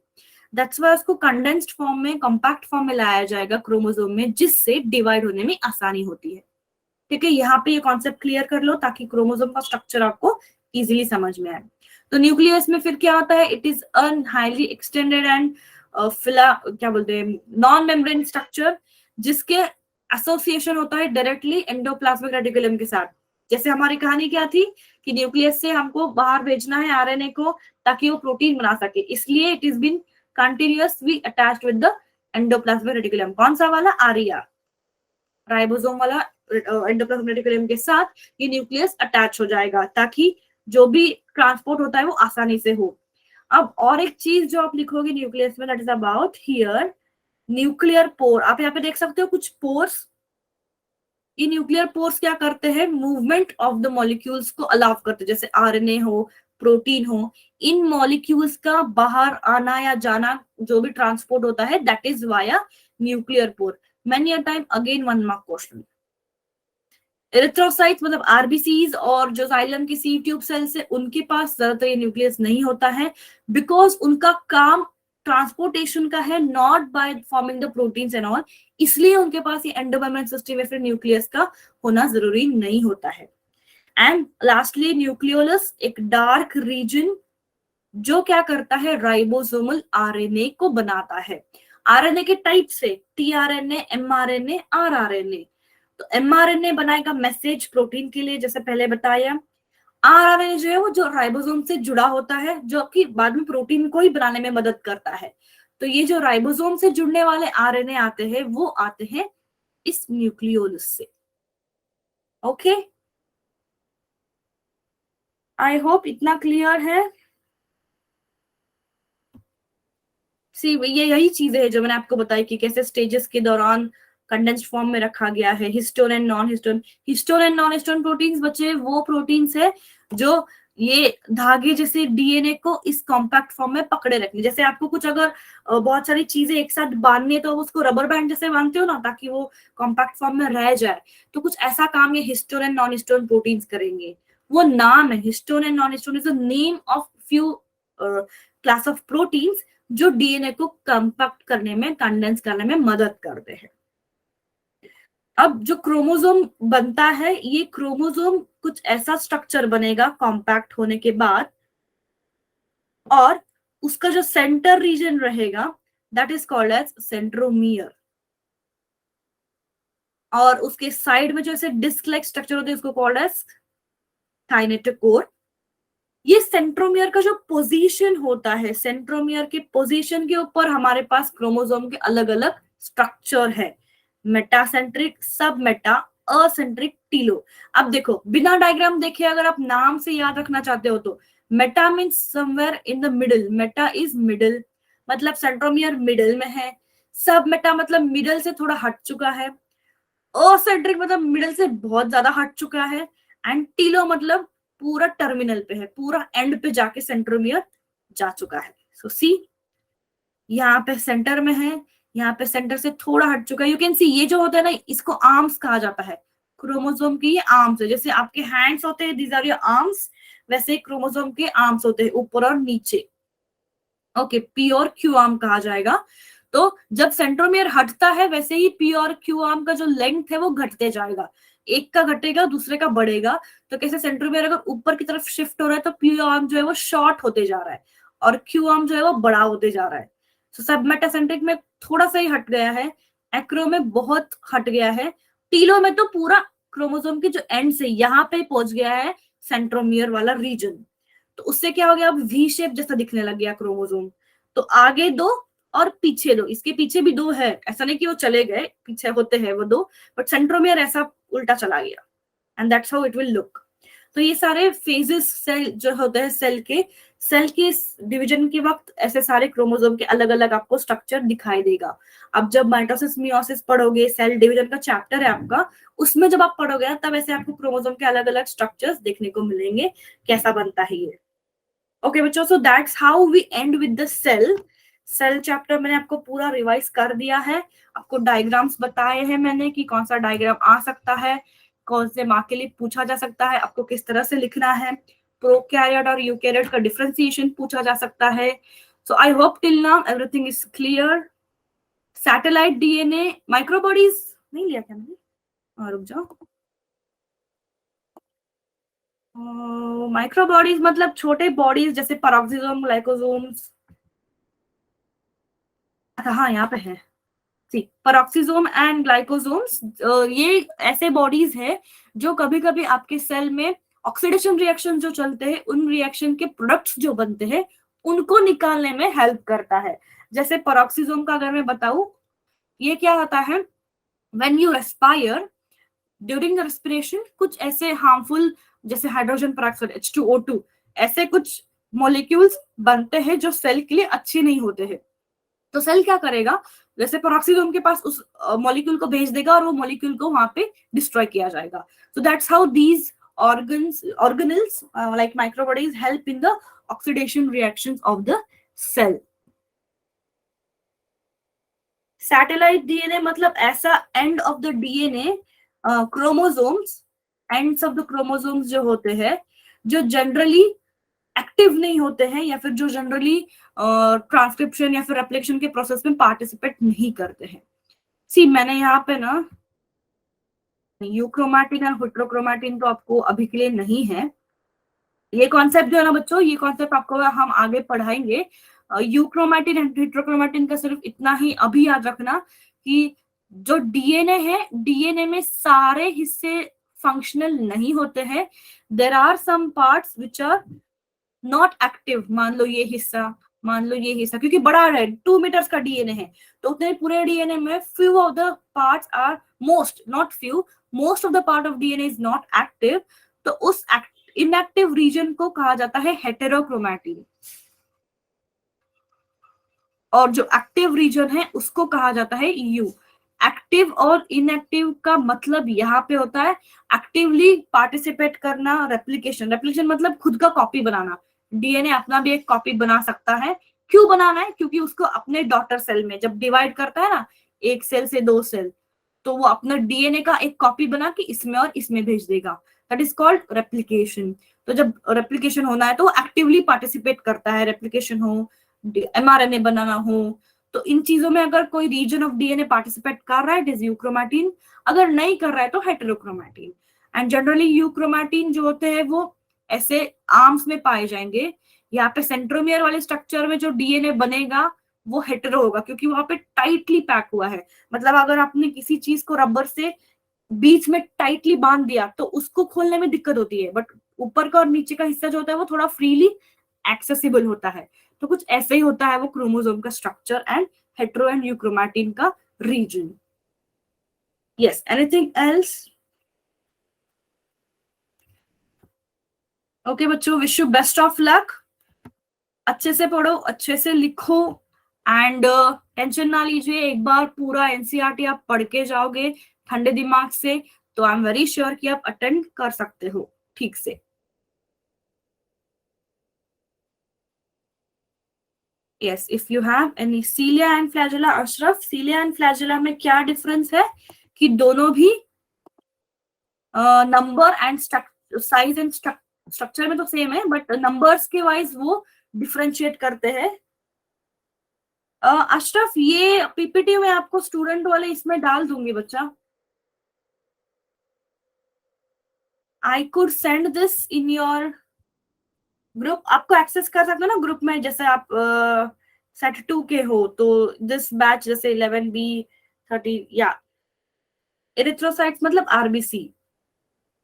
that's why उसको कंडेंस्ड फॉर्म में, कॉम्पैक्ट फॉर्म में लाया जाएगा क्रोमोसोम में, जिससे डिवाइड होने में आसानी होती है। ठीक है, यहाँ पे ये कॉन्सेप्ट क्लियर कर लो ताकि क्रोमोसोम का स्ट्रक्चर आपको इजीली समझ में आए। तो न्यूक्लियस में फिर क्या होता है, it is an highly extended and फिला, क्या बोलते हैं, नॉन मेम्ब्रेन स्ट्रक्चर, जिसके एसोसिएशन होता है डायरेक्टली एंडोप्लाज्मिक रेटिकुलम के साथ। जैसे हमारी कहानी क्या थी कि न्यूक्लियस से हमको बाहर भेजना है आरएनए को, ताकि वो प्रोटीन बना सके, इसलिए it is been continuously attached with the endoplasmic reticulum. कौन सा वाला? आरईआर, राइबोसोम वाला एंडोप्लाज्मिक रेटिकुलम के साथ ये न्यूक्लियस अटैच हो जाएगा, ताकि जो भी ट्रांसपोर्ट होता है वो आसानी से हो। अब और एक चीज जो आप लिखोगे न्यूक्लियस में, that is about here nuclear pore. आप यहाँ पे देख सकते हो कुछ पोर्स। ये न्यूक्लियर पोर्स क्या करते हैं, मूवमेंट ऑफ द मॉलिक्यूल्स को अलाउ करते हैं, जैसे आरएनए हो, प्रोटीन हो, इन मॉलिक्यूल्स का बाहर आना या जाना जो भी ट्रांसपोर्ट होता है, that is via nuclear pore. Many a time again 1 mark question. Erythrocytes मतलब आरबीसीज और जो जाइलम की सी ट्यूब सेल्स है, उनके पास ज्यादातर ये न्यूक्लियस नहीं होता है, बिकॉज उनका काम ट्रांसपोर्टेशन का है, not by forming the proteins and all. इसलिए उनके पास ये एंडोमेम्ब्रेन सिस्टम या फिर न्यूक्लियस का होना जरूरी नहीं होता है। एंड लास्टली न्यूक्लियोलस, एक डार्क रीजन जो क्या करता है, राइबोसोमल आरएनए को बनाता है। आरएनए के टाइप से टीआरएनए, एमआरएनए, आरआरएनए। तो एमआरएनए बनाएगा मैसेज प्रोटीन के लिए, जैसे पहले बताया। आरआरएनए जो है वो जो राइबोसोम से जुड़ा होता है, जो कि बाद में प्रोटीन को ही बनाने में मदद करता है। तो ये जो राइबोसोम से जुड़ने वाले आरएनए आते हैं, वो आते हैं इस न्यूक्लियोलस से। ओके, आई होप इतना क्लियर है। सी ये यही चीजें है जो मैंने आपको बताई कि कैसे स्टेजेस के दौरान कंडेंस्ड फॉर्म में रखा गया है। Histone and non histone, histone and non histone proteins बच्चे वो प्रोटीन्स है जो ये धागे जैसे डीएनए को इस कॉम्पैक्ट फॉर्म में पकड़े रखने। जैसे आपको कुछ अगर बहुत सारी चीजें एक साथ बांधनी है, तो आप उसको रबर बैंड जैसे बांधते हो ना, ताकि वो कॉम्पैक्ट फॉर्म में रह जाए। तो कुछ ऐसा काम ये histone and non histone proteins करेंगे। वो नाम है, histone and non histone is the name of few class of proteins जो डीएनए को कंपैक्ट करने में, कंडेंस करने में मदद करते हैं। अब जो क्रोमोसोम बनता है, ये क्रोमोसोम कुछ ऐसा स्ट्रक्चर बनेगा कॉम्पैक्ट होने के बाद, और उसका जो सेंटर रीजन रहेगा that is called as centromere. और उसके साइड में जो ऐसे डिस्क लाइक स्ट्रक्चर होते हैं, उसको कॉल्ड एज काइनेटोकोर। ये सेंट्रोमियर का जो पोजीशन होता है, सेंट्रोमियर के पोजीशन के ऊपर हमारे पास क्रोमोसोम के अलग अलग स्ट्रक्चर है। मेटासेंट्रिक, सब मेटा, असेंट्रिक, टीलो। अब देखो, बिना डायग्राम देखे अगर आप नाम से याद रखना चाहते हो तो Meta means somewhere in the middle, Meta is middle, मतलब सेंट्रोमियर मिडिल में है। सब मेटा मतलब मिडिल से थोड़ा हट चुका है। असेंट्रिक मतलब मिडिल से बहुत ज्यादा हट चुका है। एंड टीलो मतलब पूरा टर्मिनल पे है, पूरा एंड पे जाके सेंट्रोमियर जा चुका है। सो सी, यहाँ पे सेंटर में है, यहाँ पे सेंटर से थोड़ा हट चुका है। यू कैन सी, ये जो होता है ना, इसको आर्म्स कहा जाता है। क्रोमोसोम की ये आर्म्स है, जैसे आपके हैंड्स होते हैं, दीज आर योर आर्म्स, वैसे क्रोमोसोम के आर्म्स होते हैं, ऊपर और नीचे। ओके, पी और क्यू आर्म कहा जाएगा। तो जब सेंट्रोमियर हटता है, वैसे ही पी और क्यू आर्म का जो लेंथ है वो घटते जाएगा। एक का घटेगा, दूसरे का बढ़ेगा। तो कैसे सेंट्रोमियर अगर ऊपर की तरफ शिफ्ट हो रहा है, तो पी आर्म जो है वो शॉर्ट होते जा रहा है, और क्यू आर्म जो है वो बड़ा होते जा रहा है। तो सब मेटासेंट्रिक में थोड़ा सा ही हट गया है, एक्रो में बहुत हट गया है, टीलो में तो पूरा क्रोमोसोम के जो एंड से यहाँ पे पहुंच गया है सेंट्रोमियर वाला रीजन। तो उससे क्या हो गया, अब वी शेप जैसा दिखने लग गया क्रोमोसोम। तो आगे दो और पीछे दो, इसके पीछे भी दो है, ऐसा नहीं कि वो चले गए, पीछे होते हैं वो दो, बट सेंट्रोमियर ऐसा उल्टा चला गया, and that's how it will look. तो ये सारे फेजेस सेल जो होते हैं सेल के डिवीजन के वक्त ऐसे सारे क्रोमोसोम के अलग अलग आपको स्ट्रक्चर दिखाई देगा। अब जब माइटोसिस मियोसिस पढ़ोगे, सेल डिवीजन का चैप्टर है आपका, उसमें जब आप पढ़ोगे ना, तब ऐसे आपको क्रोमोसोम के अलग अलग स्ट्रक्चर्स देखने को मिलेंगे, कैसा बनता है ये। ओके बच्चों, so that's how we end with the cell. Cell chapter मैंने आपको पूरा रिवाइज कर दिया है। आपको डायग्राम्स बताए हैं मैंने कि कौन सा डायग्राम आ सकता है, कौन से मार्क के लिए पूछा जा सकता है, आपको किस तरह से लिखना है, प्रोकैरियोट और यूकैरियोट का डिफरेंशिएशन पूछा जा सकता है। So I hope till now everything is clear. Satellite DNA, microbodies नहीं लिया क्या मैंने, रुक जाओ। माइक्रोबॉडीज मतलब छोटे बॉडीज, जैसे पैरोक्सिसोम, ग्लाइकोसोम्स। हाँ यहाँ पे है, सी पैरोक्सिसोम एंड ग्लाइकोसोम्स। ये ऐसे बॉडीज है जो कभी कभी आपके सेल में ऑक्सीडेशन रिएक्शन जो चलते हैं, उन रिएक्शन के प्रोडक्ट्स जो बनते हैं, उनको निकालने में हेल्प करता है। जैसे पैरोक्सिसोम का अगर मैं बताऊं, ये क्या होता है, when you respire, during the respiration कुछ ऐसे हार्मफुल, जैसे हाइड्रोजन पेरोक्साइड H2O2, ऐसे कुछ मॉलिक्यूल्स बनते हैं जो सेल के लिए अच्छे नहीं होते हैं। तो सेल क्या करेगा, जैसे पेरोक्सीसोम के पास उस मॉलिक्यूल को भेज देगा और वो मॉलिक्यूल को वहां पे डिस्ट्रॉय किया जाएगा। So that's how these organelles like microbodies help in the oxidation reactions of the cell. Satellite DNA मतलब ऐसा end of the DNA chromosomes, ends of the chromosomes जो होते हैं, जो जनरली एक्टिव नहीं होते हैं या फिर जो जनरली ट्रांसक्रिप्शन या फिर रेप्लिकेशन के प्रोसेस में पार्टिसिपेट नहीं करते हैं। सी मैंने यहाँ पे ना यूक्रोमैटिन और हेटेरोक्रोमैटिन तो आपको अभी के लिए नहीं है। ये कॉन्सेप्ट जो है ना बच्चों, ये कॉन्सेप्ट आपको हम आगे पढ़ाएंगे। यूक्रोमैटिन एंड हेटेरोक्रोमैटिन का सिर्फ इतना ही अभी याद रखना कि जो डीएनए है, डीएनए में सारे हिस्से फंक्शनल नहीं होते हैं। There are some parts which are not active. मान लो ये हिस्सा, मान लो ये हिस्सा, क्योंकि बड़ा है 2 मीटर्स का डीएनए है, तो उतने पूरे डीएनए में few of the parts are, most not few, most of the part of DNA is not active. तो उस इनएक्टिव रीजन को कहा जाता है हेटेरोक्रोमैटिन, और जो एक्टिव रीजन है उसको कहा जाता है यू। एक्टिव और इनएक्टिव का मतलब यहाँ पे होता है एक्टिवली पार्टिसिपेट करना, रेप्लिकेशन। रेप्लिकेशन मतलब खुद का कॉपी बनाना। डीएनए अपना भी एक कॉपी बना सकता है। क्यों बनाना है? क्योंकि उसको अपने डॉटर सेल में जब डिवाइड करता है ना, एक सेल से 2 सेल, तो वो अपना डीएनए का एक कॉपी बना के इसमें और इसमें भेज देगा। That is called replication. तो जब रेप्लिकेशन होना है तो वो एक्टिवली पार्टिसिपेट करता है, रेप्लिकेशन हो, एमआरएनए बनाना हो। तो इन चीजों में अगर कोई रीजन ऑफ डीएनए पार्टिसिपेट कर रहा है, इट इज यूक्रोमैटिन। अगर नहीं कर रहा है तो हेटेरोक्रोमैटिन। एंड जनरली यूक्रोमैटिन जो होते हैं वो ऐसे आर्म्स में पाए जाएंगे। यहाँ पे सेंट्रोमियर वाले स्ट्रक्चर में जो डीएनए बनेगा वो हेटेरो होगा, क्योंकि वहां पे टाइटली पैक हुआ है। मतलब अगर आपने किसी चीज को रबर से बीच में टाइटली बांध दिया तो उसको खोलने में दिक्कत होती है, बट ऊपर का और नीचे का हिस्सा जो होता है वो थोड़ा फ्रीली एक्सेसिबल होता है। तो कुछ ऐसे ही होता है वो क्रोमोसोम का structure and hetero and euchromatin का region. Yes, anything else? Okay बच्चों, wish you best of luck. अच्छे से पढ़ो, अच्छे से लिखो, एंड टेंशन ना लीजिए। एक बार पूरा एनसीईआरटी आप पढ़ के जाओगे ठंडे दिमाग से, तो आई एम वेरी श्योर कि आप अटेंड कर सकते हो ठीक से। Yes, if you have any सीलिया and flagella, Ashraf, सीलिया and flagella में क्या डिफरेंस है कि दोनों भी number and size and structure में तो सेम है, बट नंबर्स के वाइज वो डिफरेंशिएट करते हैं। अशरफ, ये पीपीटी में आपको स्टूडेंट वाले इसमें डाल दूंगी बच्चा। I could send this in your group. आपको एक्सेस कर सकते हो ना ग्रुप में, जैसे आप सेट 2 के हो तो दिस बैच जैसे 11B 30 या एरिथ्रोसाइट्स मतलब आरबीसी,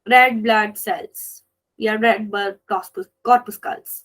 रेड ब्लड सेल्स या रेड ब्लड कॉर्पस्कल्स।